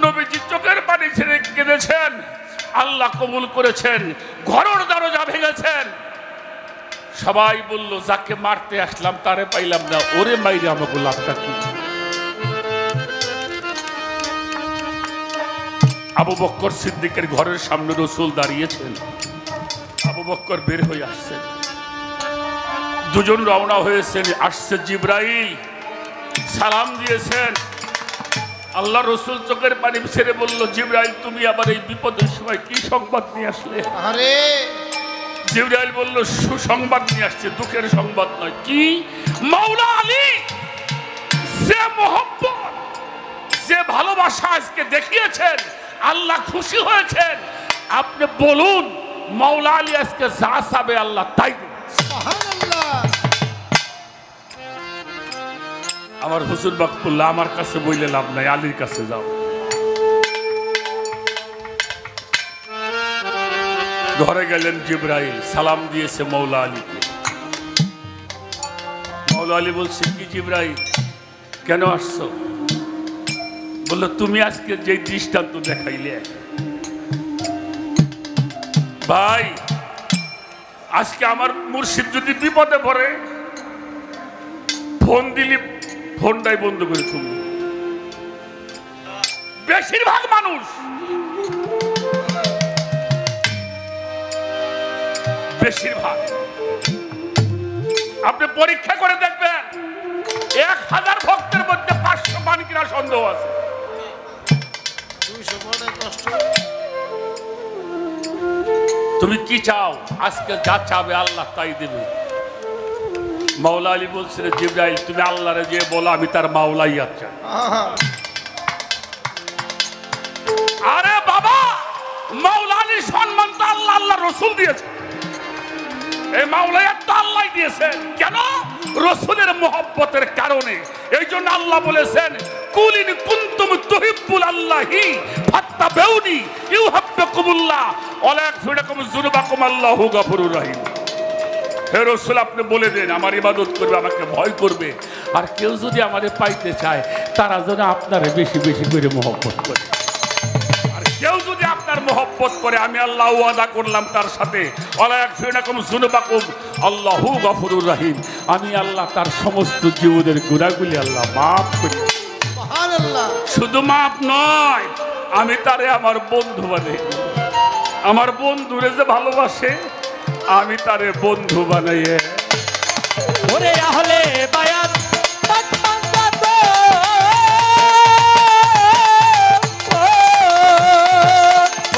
নবীজি চোখের পানি ছেড়ে কেঁদেছেন, আল্লাহ কবুল করেছেন, ঘরের দরজা ভেঙেছেন। সবাই বলল, যাকে মারতে আসলাম তারে পাইলাম না, ওরে মাইরে আমাকে লাভটা কি? আবু বকর সিদ্দিকের ঘরের সামনে রাসূল দাঁড়িয়েছেন। আবু বকর বের হয়ে আসছেন, দুজন রওনা হয়েছেন। আসছে জিবরাইল, সালাম দিয়েছেন। আল্লাহ রাসূল চোখের পানি ছেড়ে বলল, জিবরাইল তুমি আবার এই বিপদের সময় কি সংবাদ নিয়ে আসলে? আরে জিবরাইল বলল, সুসংবাদ নিয়ে আসছে, দুঃখের সংবাদ নয়। কি? মাওলা আলী যে মোহব্বত যে ভালোবাসা আজকে দেখিয়েছেন, আল্লাহ খুশি হয়েছেন, আপনি বলুন মাওলা আলী আজকে যা চাবে আল্লাহ তাই দেবে। সুবহানাল্লাহ। আমার হুজুর বাকুল্লাহ আমার কাছে বইলে লাভ নাই, আলীর কাছে যাও। ঘরে গেলেন জিবরাইল, সালাম দিয়েছে মৌলা আলীকে। মৌলা আলী বলছে, কি জিবরাইল কেন আসছো? বললো, তুমি আজকে যে দৃষ্টান্ত দেখাইলে ভাই, আজকে আমার মুর্শিদ যদি বিপদে পড়ে ফোন দিলি ফোনটাই বন্ধ করে তুমি। বেশিরভাগ মানুষ আপনি পরীক্ষা করে দেখবেন 1000 ভক্তের মধ্যে 500 পান কিনা সন্দেহ আছে। 200 বড় কষ্ট। তুমি কি চাও? আজকে যা চাবে আল্লাহ তাই দেবে। মাওলা আলী বলছিলেন, জিবরাইল তুমি আল্লাহরে যে বলো আমি তার মাওলাই আচ্ছা। আহা, আরে বাবা, মাওলা আলীর সম্মান তো আল্লাহ আল্লাহ রসুল দিয়েছে। এই মাওলাইয়াত তো আল্লাহ দিয়েছেন। কেন? রসুলের মহব্বতের কারণে। এই জন্য আল্লাহ বলেছেন, কুলিন কুনতুম তুহিব্বুল আল্লাহি ফাত্তাবিউনি ইউহিব্বুকুমুল্লাহ ওয়া লা ইয়াগফিরুকুম যুনুবাকুম আল্লাহু গফুরুর রহিম। হে রাসূল, আপনি বলে দেন আমার ইবাদত করবে, আমাকে ভয় করবে, আর কেউ যদি আমারে পাইতে চায় তারা যেন আপনারে বেশি বেশি করে মহব্বত করে। আর কেউ যদি আপনার মহব্বত করে, আমি আল্লাহ ওয়াদা করলাম তার সাথে, ওয়া লা ইয়াগফিরুকুম যুনুবাকুম আল্লাহু গফুরুর রহিম, আমি আল্লাহ তার সমস্ত জীবনের গুনাহগুলি আল্লাহ মাফ করি। সুবহানাল্লাহ। শুধু মাপ নয়, আমি তারে আমার বন্ধু বানাই। আমার বন্ধুরে যে ভালোবাসে আমি তারে বন্ধু বানাইয়ে। ওরে আহলে বায়াত পাক পাঞ্জাত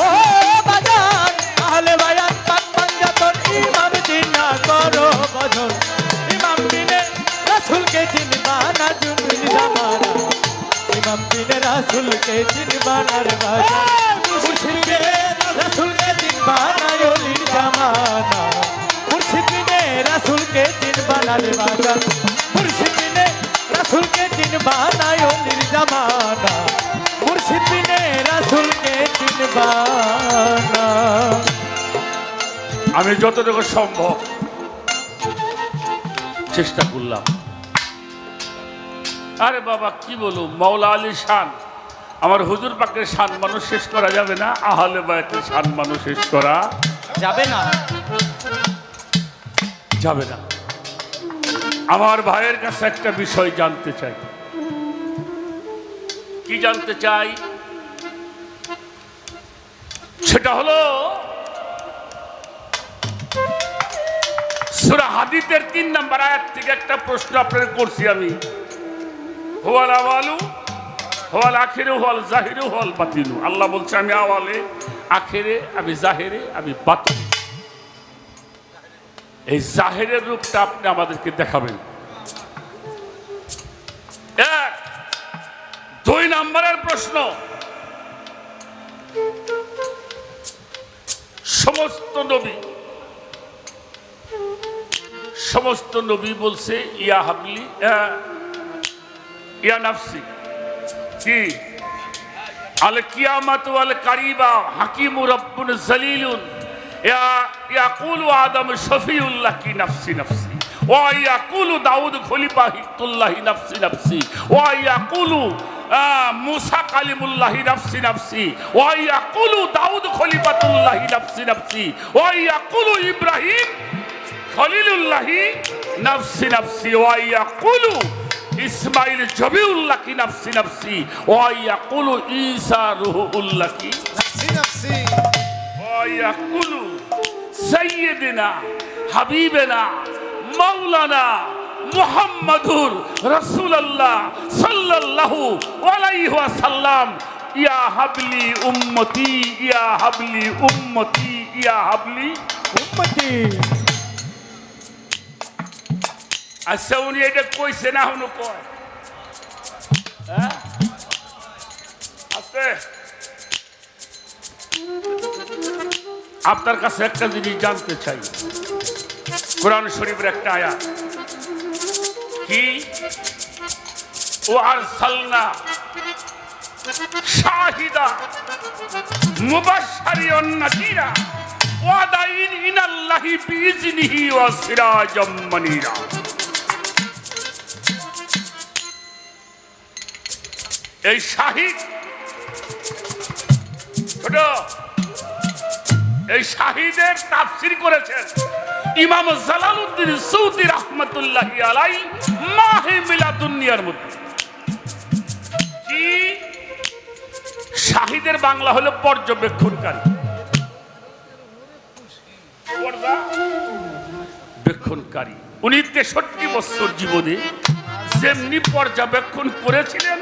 ও বাজান, আহলে বায়াত পাক পাঞ্জাত ইমাম দিনা করো ভজন, ইমাম দিনে রাসূলকে চিনবা না জুনুল জামানা, ইমাম দিনে রাসূলকে চিনবা না রে বাজান, মুর্শিদে রাসূলকে চিনবা না ওলির জামানা, মুর্শিদে রাসূলকে চিনবা না রে বাজান, মুর্শিদে রাসূলকে চিনবা না ওলির জামানা, মুর্শিদে রাসূলকে চিনবা না। আমি যতটুকু সম্ভব চেষ্টা করলাম। আরে বাবা কি বলুম, মাওলা আলী শান, আমার হুজুর পাকের শান মানুষ শেষ করা যাবে না, আহলে বায়াতের শান মানুষ শেষ করা যাবে না, যাবে না। আমার ভাইয়ের কাছে একটা বিষয় জানতে চাই। কি জানতে চাই? সেটা হলো সূরা হাদীদের 3 নম্বর আয়াত থেকে একটা প্রশ্ন আপনাদের করছি আমি। হুয়াল আওয়ালু হুয়াল আখিরু হুয়াল জাহিরু হুয়াল বাতিনু। আল্লাহ বলছে আমি আওয়ালে, আখিরে, আমি জাহিরে, আমি বাতিনে। এই জাহিরের রূপটা আপনি আমাদেরকে দেখাবেন। 1 2 নম্বরের প্রশ্ন, সমস্ত নবী বলছে ইয়া হাবলি ইয়া নাফসি, কি আল কিয়ামাত ওয়াল কারিবা হাকিমু রাব্বুন জালিলুন ইয়াকুলু আদম শফিউল্লাহ কি নাফসি নাফসি, ওয়া ইয়াকুলু দাউদ খলিফাতুল্লাহি নাফসি নাফসি, ওয়া ইয়াকুলু মুসা কালিমুল্লাহি নাফসি নাফসি, ওয়া ইয়াকুলু দাউদ খলিফাতুল্লাহি নাফসি নাফসি, ওয়া ইয়াকুলু ইব্রাহিম খলিলুল্লাহি নাফসি নাফসি, ওয়া ইয়াকুলু ইসমাইল জবিউল্লাহ কি নাফসি নাফসি, ওয়া ইয়াকুলু ঈসা রূহুল্লাহ কি নাফসি নাফসি। ওয়া ইয়াকুলু সাইয়্যিদিনা হাবিবেনা মাওলানা মুহাম্মাদুর রাসূলুল্লাহ সাল্লাল্লাহু আলাইহি ওয়াসাল্লাম ইয়া হাবলি উম্মতি ইয়া হাবলি উম্মতি ইয়া হাবলি উম্মতি। আচ্ছা উনি এটা কইছে না হনো কয়? হ্যাঁ আছে আপনার কাছে একটা জিনিস জানতে চাই। কোরআন শরীফের একটা আয়াত কি, ও আরসালনা শাহিদা মুবাশশিরান নাযীরা ওয়া দাঈন ইলাল্লাহি বিইজনিহি ওয়া সিরাজাম মুনীরা। এই শাহিদ ছোট, এই শাহিদের তাফসীর করেছেন ইমাম জালালউদ্দিন সূতি রাহমাতুল্লাহি আলাইহি মাহে মিলাদুন্নিয়ার মধ্যে। কি শাহিদের বাংলা হলো পর্যবেক্ষণকারী, পর্যবেক্ষণকারী। উনি 63 বছর জীবনে যেমনি পর্যবেক্ষণ করেছিলেন,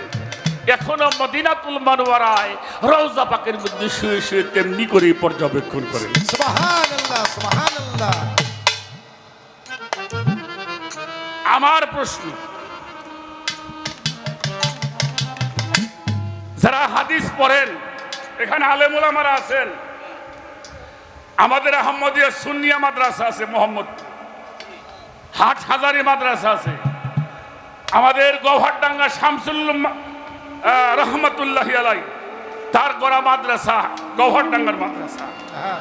এখনো মদিনাতুল মুনাওয়ারায় রওজা পাকের মধ্যে শুয়ে শুয়ে তেমনি করে পর্যবেক্ষণ করেন। সুবহানাল্লাহ সুবহানাল্লাহ। আমার প্রশ্ন, যারা হাদিস পড়েন, এখানে আলেম ওলামারা আছেন, আমাদের আহমদিয়া সুন্নিয়া মাদ্রাসা আছে, মোহাম্মদ হাট হাজারি মাদ্রাসা আছে, আমাদের গৌহারডাঙ্গা শামসুল রহমতুল্লাহি আলাই তার গড়া মাদ্রাসা, গৌহারডাঙ্গার মাদ্রাসা। হ্যাঁ,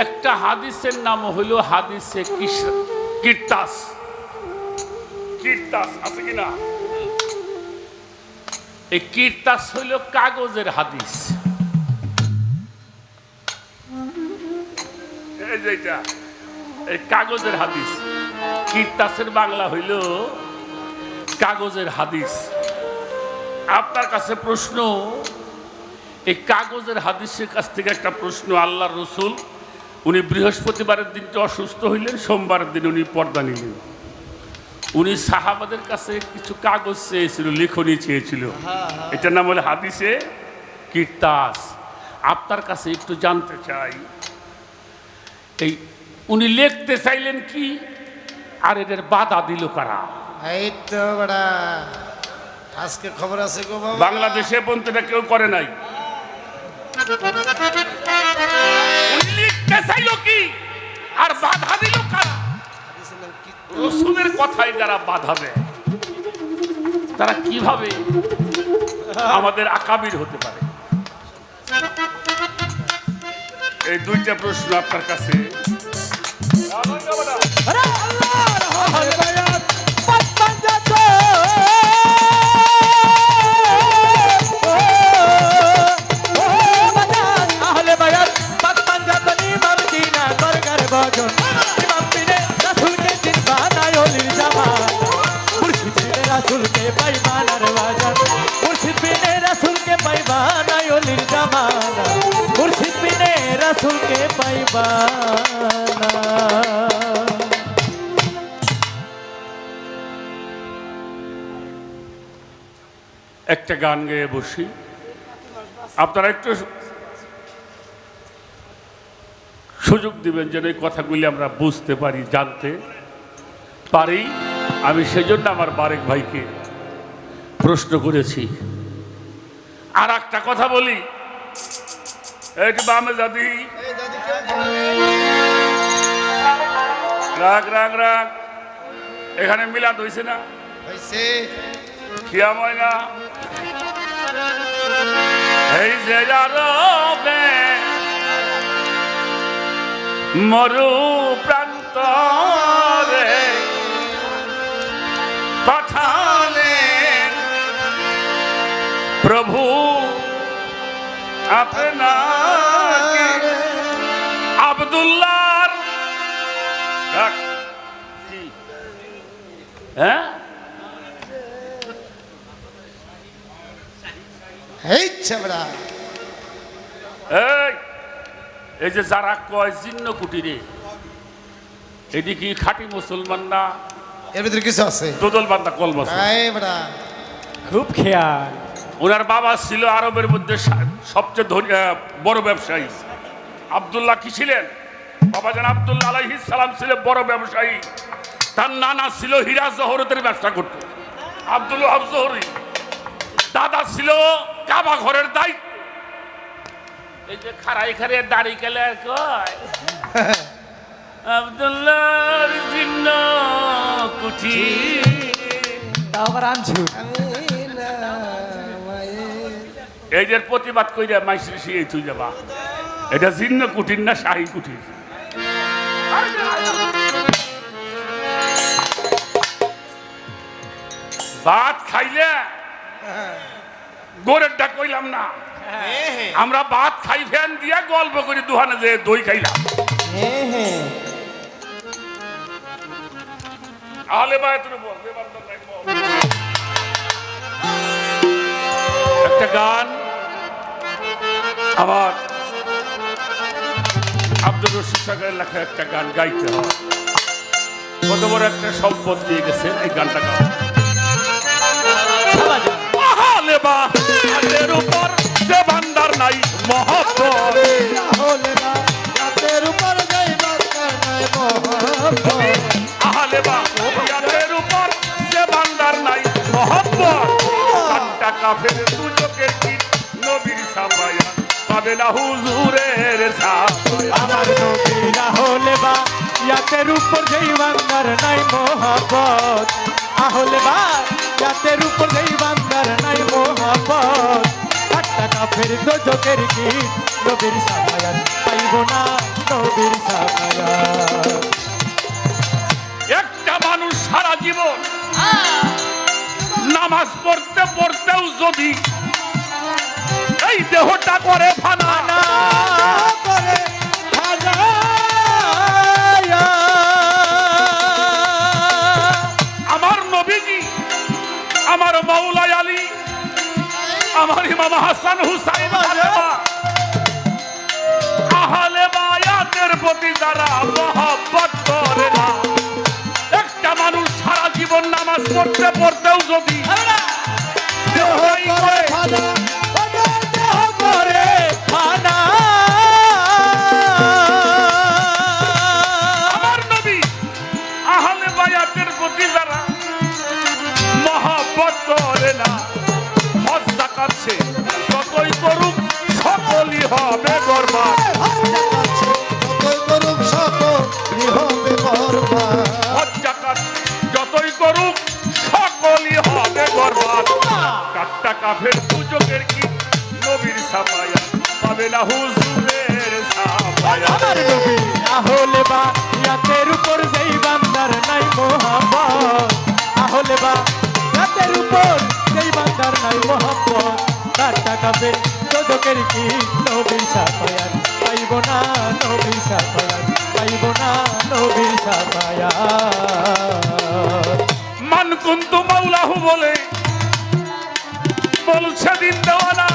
একটা হাদিসের নাম হইল হাদিসে কিরতাস। কিরতাস আছে কিনা? এই কিরতাস হইল কাগজের হাদিস। এই যেটা এই কাগজের হাদিস, কিরতাসের বাংলা হইল কাগজের হাদিস। আপনার কাছে প্রশ্ন, এই কাগজের হাদিসের কাছ থেকে একটা প্রশ্ন। আল্লাহর রাসূল উনি বৃহস্পতিবারের দিনটা অসুস্থ হইলেন, সোমবারের দিন উনি পর্দা নিলেন। উনি সাহাবাদের কাছে কিছু কাগজ চেয়েছিল, লিখনি চেয়েছিল, এটার নাম হলো হাদিসে কিরতাস। আপনার কাছে একটু জানতে চাই, এই উনি লিখতে চাইলেন কি, আর এদের বাধা দিল কারা? এই তো বড়া আজকে খবর আছে গো বাবা। বাংলাদেশে পর্যন্ত এটা কেউ করে নাই। উনি লিখতে চাইল কি, আর বাধা দিল কারা? হাদিসের নাম কি? রসুলের কথায় যারা বাধা দেয়, তারা কিভাবে আমাদের আকাবির হতে পারে? এই দুইটা প্রশ্ন আপনার কাছে। রাসূল কে পাইবানার বাজার, মুর্শিদ বিনে রাসূল কে পাইবানা ওলির জামানা, মুর্শিদ বিনে রাসূল কে পাইবানা। একটা গান গেয়ে বসি, আপনারা একটু সুযোগ দিবেন যেন এই কথাগুলি আমরা বুঝতে পারি, জানতে পারি। আমি সেজন্য আমার বারেক ভাইকে প্রশ্ন করেছি। আর একটা কথা বলি, এইটি বামে জাতি, এই দাদি কে? রাগ রাগ রাগ, এখানে মিলাদ হয়েছে না? হইছে। কিয়াম হয় না? এই যে রবে মরু প্রান্তরে পাঠালেন প্রভু আপনাকে। আব্দুল্লাহর হ্যাঁ, এই ছেবড়া এই যে যারা কয় জিন্ন কুটিরে, এটি কি খাঁটি মুসলমান না? এর ভিতরে কিছু আছে। দোদল বান্দা কলমা। এই বড়া খুব খেয়াল। ওনার বাবা ছিল আরবের মধ্যে সবচেয়ে বড় ব্যবসায়ী। আব্দুল্লাহ কি ছিলেন? বাবা জান আব্দুল্লাহ আলাইহিস সালাম ছিলেন বড় ব্যবসায়ী। তার নানা ছিল হীরা জহরতের ব্যবসা করত, আব্দুল ওয়াহাব জহরি। দাদা ছিল কাবা ঘরের দায়িত্ব। এই যে খারাই খারে দাড়ি কেলে কয় আব্দুল্লাহর জিন্ন কুঠি তাও আবার আনছু আমি না মায়ের এই যে প্রতিবাদ কইরা মাইসির শিয়ে তুই যাবা এটা জিন্ন কুটির না শাহী কুটির ভাত খাইলে গোরের ডাক কইলাম না আমরা ভাত খাই ফ্যান দিয়া গল্প করি দুহানে যে দই খাইলাম হ্যাঁ হ্যাঁ আলে ভাই তুই বল বেবান্দর নাই বল। একটা গান আমার আব্দুর রশিদ সাগরের লেখা একটা গান গাইতে হয় কত বড় একটা সম্পদ দিয়ে গেছে এই গানটা গাও আলে বা হাতের উপর যে ভান্ডার নাই মহব্বত হলে না রাতের উপর যাই বাঁকার নাই মহব্বত আহলে বা হাতের উপর যে ভান্ডার নাই মহব্বত টাকা ফেলে দুজকের কি নবীর সাফায়া পাবে না হুজুরের সাফায়া আমার নবী না হলে বা ইয়াতের উপর যেই বান্দার নাই মোহাব্বত আহলে বা ইয়াতের উপর যেই বান্দার নাই মোহাব্বত আটটা কাফের দোজকের কি নবীর সাফায়াত পাইব না নবীর সাফায়াত একটা মানুষ সারা জীবন নামাজ পড়তে পড়তেও যদি এই দেহটা করে ফানা না করে হাজার আমার নবীজি আমার মাওলা আলী আমার ইমাম হাসান হুসাইন আহলে বায়াতের প্রতি যারা মহব্বত করে না একটা মানুষ সারা জীবন নামাজ পড়তে পড়তেও যদি দেহই করে আমার নবী আহলে বায়াতের প্রতি যারা মহব্বত করে না হজ যাকাত সে যতই করুক সকলই হবে বরবাদ হজ যাকাত যতই করুক সকলই হবে বরবাদ কাট্টা কাফের সুযোগের কি নবীর সাফায়া পাবে না হুজুরের সাফায়া আমার নবী আহলে বা ইয়াতের উপর যেই বান্দার নাই মোহাব্বত আহলে বা ইয়াতের উপর যেই বান্দার নাই মোহাব্বত তার টাকা পেয়ে তোদের কি নবীর সাফায়াত পাইব না নবীর সাফায়াত পাইব না নবীর সাফায়াত মান কুন্তু মাওলাহু বলে বলছে দিন দেওয়ানা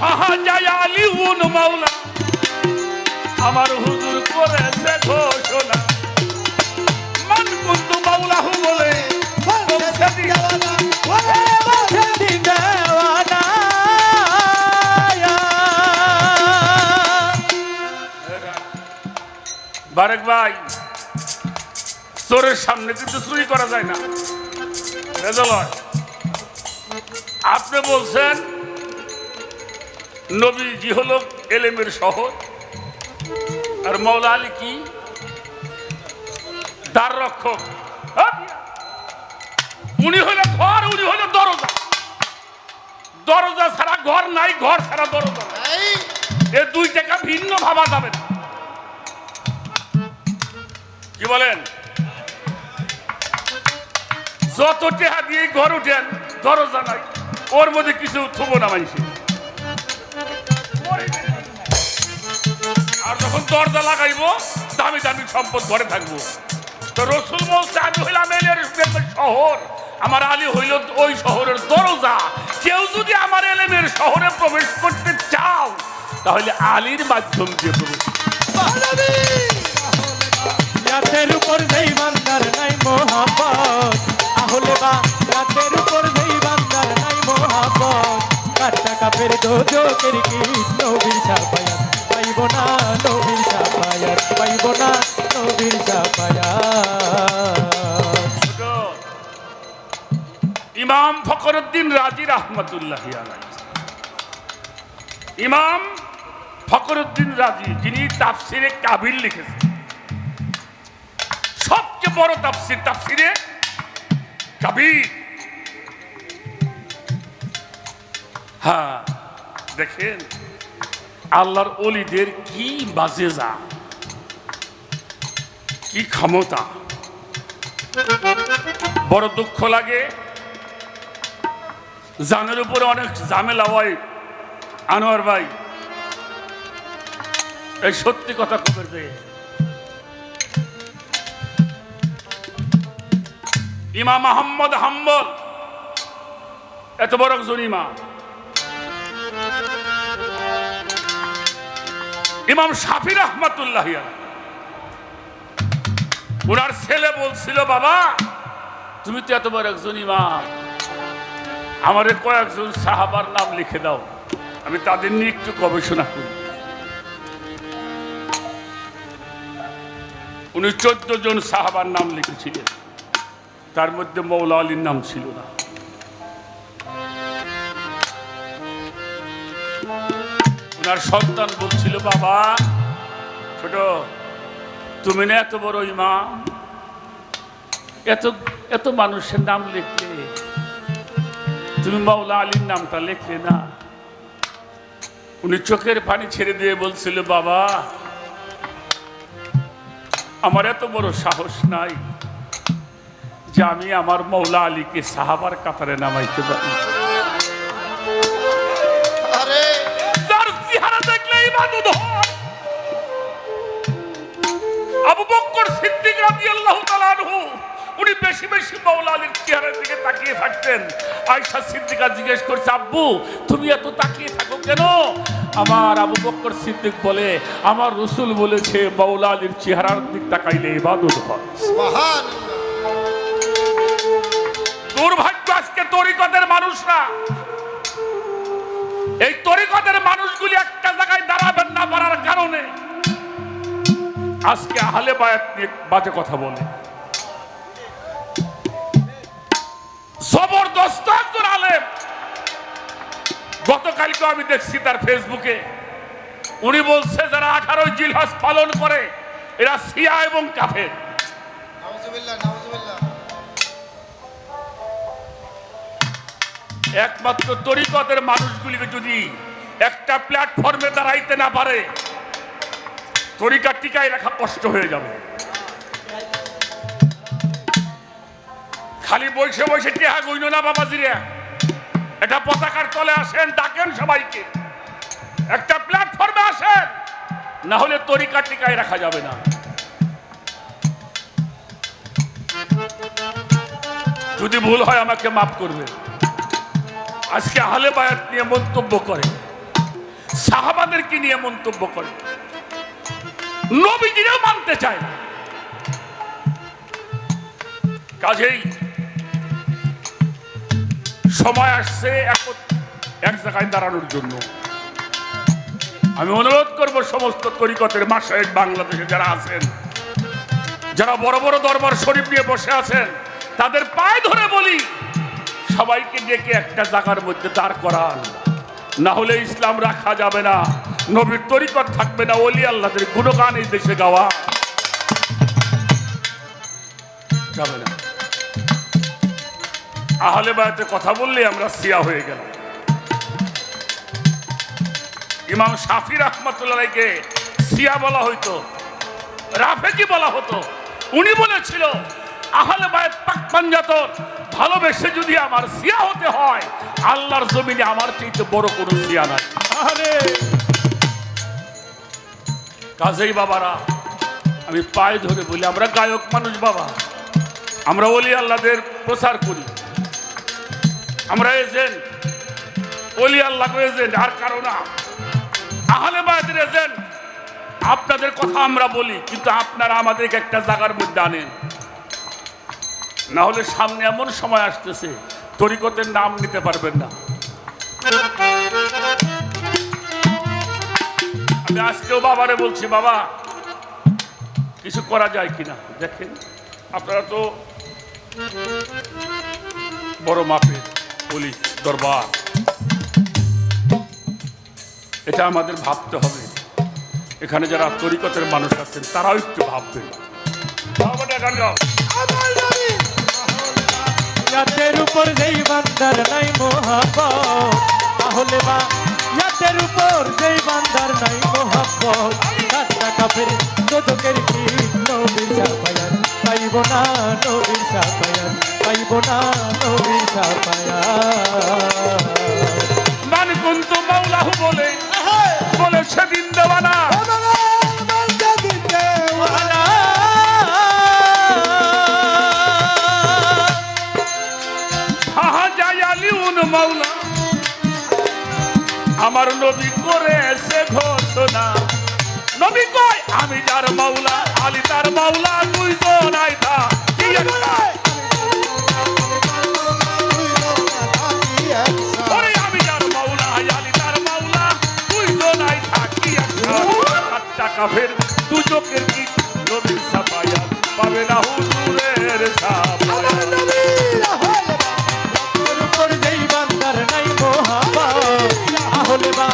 আহা যায় আলী উন মাওলা আমার হুজুর করেছে ঘোষণা মান কুন্তু মাওলাহু বলে বলছে দিন দেওয়ানা বারেক ভাই চোরের সামনে কিন্তু চুরি করা যায় না রেজাল হয়। আপনি বলছেন নবীজি হলো এলেমের শহর আর মৌলা আলী কি দ্বার রক্ষক হ্যাঁ? উনি হইলে ঘর উনি হইলে দরজা দরজা ছাড়া ঘর নাই ঘর ছাড়া দরজা নাই। এ দুই টাকা ভিন্ন ভাবা যাবে না কি বলেন যত টেহা দিয়ে ঘর উঠেন দরজা নাই ওর মধ্যে কিছু থুবো না মাইছে আর যখন দরজা লাগাইবো দামি দামি সম্পদ ঘরে থাকবো তো রসুল বলছে আমি হইলাম এলের শহর আমার আলী হইল ওই শহরের দরজা কেউ যদি আমার এলেমের শহরে প্রবেশ করতে চাও তাহলে আলীর মাধ্যম দিয়ে প্রবেশ রাতের উপর যেই বান্দার নাই মোহাব্বত আহলে বা রাতের উপর যেই বান্দার নাই মোহাব্বত কাট্টা কাপের দোজকের কি নবীর সাফায়াত পাইব না নবীর সাফায়াত পাইব না নবীর সাফায়াত ইমাম ফখরুদ্দিন রাজি রহমতুল্লাহ আলাইহি। ইমাম ফখরুদ্দিন রাজি, যিনি তাফসিরে কাবির লিখেছেন, সবচেয়ে বড় তাফসির, তাফসিরে কাবির। হ্যাঁ, দেখেন আল্লাহর ওলিদের কি বাজেজা, কি ক্ষমতা। বড় দুঃখ লাগে, জানের উপরে অনেক ঝামেলা হয়। আনোয়ার ভাই, এই সত্যি কথা কবে যে ইমাম আহমদ হাম্বল এত বড় একজন ইমাম, ইমাম শাফি রহমাতুল্লাহ আলাইহি, ওনার ছেলে বলছিল, বাবা তুমি তো এত বড় একজন ইমাম, আমারে কয়েকজন সাহাবার নাম লিখে দাও, আমি তাদের নিয়ে একটু গবেষণা করি। উনি 14 জন সাহাবার নাম লিখেছিলেন, তার মধ্যে মৌলা আলীর নাম ছিল না। ওনার সন্তান বলছিল, বাবা ছোট, তুমি না এত বড় ইমাম, এত এত মানুষের নাম লিখলে, তুমি মৌলা আলীর নামটা লিখলে না। উনি চোখের পানি ছেড়ে দিয়ে বলছিল, বাবা আমার এত বড় সাহস নাই যে আমি আমার মৌলা আলীকে সাহাবার কাতারে নামাইতে পারি। আরে যার চেহারা দেখলে ইবাদত হয়। আবু বকর সিদ্দিক রাদিয়াল্লাহু তাআলা আনহু, উনি বেশি বেশি মৌলা আলীর চেহারার দিকে তাকিয়ে থাকতেন। আয়েশা সিদ্দিকা জিজ্ঞেস করছে, আব্বু তুমি এত তাকিয়ে থাকো কেন? আমার আবু বকর সিদ্দিক বলে, আমার রাসূল বলেছে মৌলা আলীর চেহারার দিক তাকাইলে ইবাদত হয়। সুবহানাল্লাহ। দুর্ভাগ্য আজকে তরিকতের মানুষরা, এই তরিকতের মানুষগুলি একটা জায়গায় দাঁড়াবেন না পারার কারণে আজকে আহলে বায়াত নিয়ে বাজে কথা বলে। জবরদস্ত একজন আলেম, গতকালকে আমি দেখছি তার ফেসবুকে, উনি বলছে যারা 18 জিলহজ পালন করে এরা শিয়া এবং কাফের। নাউজুবিল্লাহ, নাউজুবিল্লাহ। একমাত্র তরিকতের মানুষগুলিকে যদি একটা প্ল্যাটফর্মে দাঁড়াইতে না পারে, তরিকা টিকায় রাখা কষ্ট হয়ে যাবে। খালি বসে বসে টেহা গইল না বাবাজিরা, এটা পতাকার তলে আসেন, ডাকেন সবাইকে, একটা প্ল্যাটফর্মে আসেন, না হলে তরিকা টিকায় রাখা যাবে না। যদি ভুল হয় আমাকে মাফ করবে। আজকে আহলে বায়াত নিয়ে মন্তব্য করে, সাহাবাদেরকে নিয়ে মন্তব্য করে, নবীজিরেও মানতে চায় না। কাজেই সময় আসছে এক জায়গায় দাঁড়ানোর জন্য। আমি অনুরোধ করব সমস্ত তরিকতের মাশায়েখ বাংলাদেশে যারা আছেন, যারা বড় বড় দরবার শরীফ নিয়ে বসে আছেন, তাদের পায়ে ধরে বলি, সবাইকে ডেকে একটা জায়গার মধ্যে দাঁড় করান, না হলে ইসলাম রাখা যাবে না, নবীর তরিকত থাকবে না, ওলি আল্লাহদের গুণগান এই দেশে গাওয়া যাবে না। আহলে বায়াতের কথা বললে আমরা শিয়া হয়ে গেলাম। ইমাম শাফি রাহমাতুল্লাহ আলাইহিকে শিয়া বলা হইতো, রাফেজি বলা হতো। উনি বলেছিল, আহলে বায়াত পাক পাঞ্জাতন ভালোবেসে যদি আমার শিয়া হতে হয়, আল্লাহর জমিনে আমার চাইতে বড় কোনো শিয়া নাই। কাজেই বাবারা, আমি পায়ে ধরে বলি, আমরা গায়ক মানুষ বাবা, আমরা ওলি আল্লাহদের প্রচার করি, আমরা এজেন্ট, ওলি আল্লাহ এজেন্ট, আর কারো না। আহলে বায়াতের এজেন্ট, আপনাদের কথা আমরা বলি, কিন্তু আপনারা আমাদেরকে একটা জায়গার মধ্যে আনেন, না হলে সামনে এমন সময় আসতেছে তরিকতের নাম নিতে পারবেন না। আমি আজকেও বাবারে বলছি, বাবা কিছু করা যায় কিনা দেখেন। আপনারা তো বড় মাপের অলি দরবার। এটা আমাদের ভাবতে হবে। এখানে যারা তরিকতের মানুষ আছেন তারাও একটু ভাববেন। গান গাও। ইয়াতের উপর যেই বান্দার নাই মোহাব্বত, তাহলে বা ইয়াতের উপর যেই বান্দার নাই মোহাব্বত, কাটটা কাফের দোজকের কি নবীর সাফায়াত পাইব না, নবীর সাফায়াত পাইব না, নবীর সাফায়াত। মান কুন্তু মাওলাহু বলেছে দিন দেওয়ানা। মাওলা আমার নবী করেছে ঘোষণা। নবী কয় আমি যার মাওলা, আলী তার মাওলা, দুইজন আইতা কি একটা। ওরে আমি যার মাওলা, আলী তার মাওলা, দুইজন আইতা কি একটা। টাকা ফের দুজকের কি নবীর সাফায়াত পাবে না হুজুরের সাফায়াত। তাহলে বা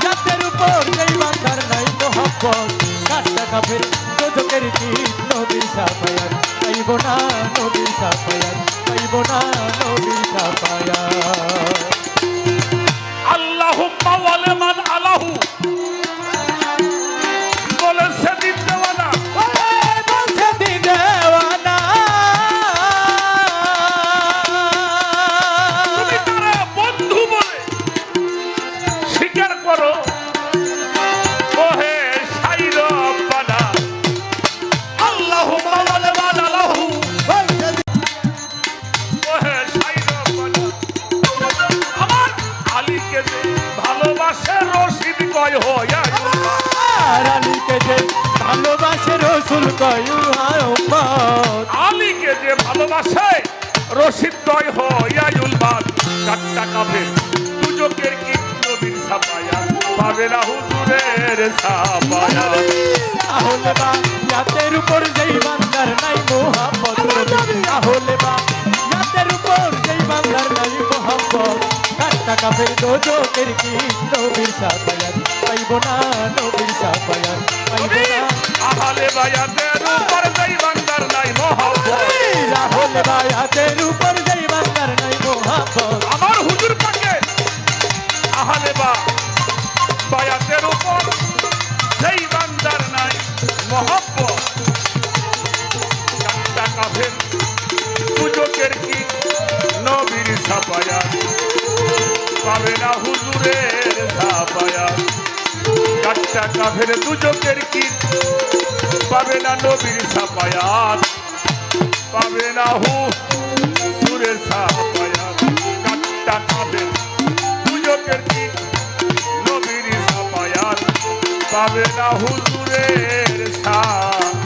জাতের উপর যেই বান্দার নাই মোহাব্বত, কাটটা কাফের দোজকের কি নবীর সাফায়াত পাইব না, নবীর সাফায়াত পাইব না, নবীর সাফায়াত। আল্লাহুম্মা ওয়ালে মান আলাহু বলেছে দিন দেওয়ানা। বলছে দিন দেওয়ানা। তুমি তারা বন্ধু বলে স্বীকার করো। ওহে সাইর বানা আল্লাহুম্মা ওয়ালে মান আলাহু। ওহে সাইর বানা আমার আলীকে যে ভালোবাসে রশিদ কয় হইয়া। আর আলীকে যে ভালোবাসে রসুল কয় উম্মত। আলীকে যে ভালোবাসে রশিদ কয় হইয়াউল বাদ। কাটটা কাফে দুজকের কি নবীর সাফায়াত পাবে না হুজুরের সাফায়াত। তাহলে বা ইয়াতের উপর যেই বান্দার নাই মোহাব্বত, তাহলে বা ইয়াতের উপর যেই বান্দার নাই মোহাব্বত, কাটটা কাফের দোজকের কি নবীর সাফায়াত পাইব না, নবীর সাফায়াত পাইব না। আহলে বায়াতের উপর যেই বান্দার নাই মহব্বত, তাহলে বা ইয়াতের উপর যেই বান্দার নাই মোহাব্বত, আমার হুজুর পাকে আহলে বায়াতের উপর যেই বান্দার নাই মহব্বত, কাটটা কাফের দুজকের কি নবীর সাফায়াত পাবে না হুজুরের সাফায়াত। কাটটা কাফের দুজকের কি পাবে না নবীর সাফায়াত পাবে না হুজুরের সাফায়াত। কাটটা কাফের দুজকের কি নবীর সাফায়াত পাবে না হুজুরের সাফায়াত।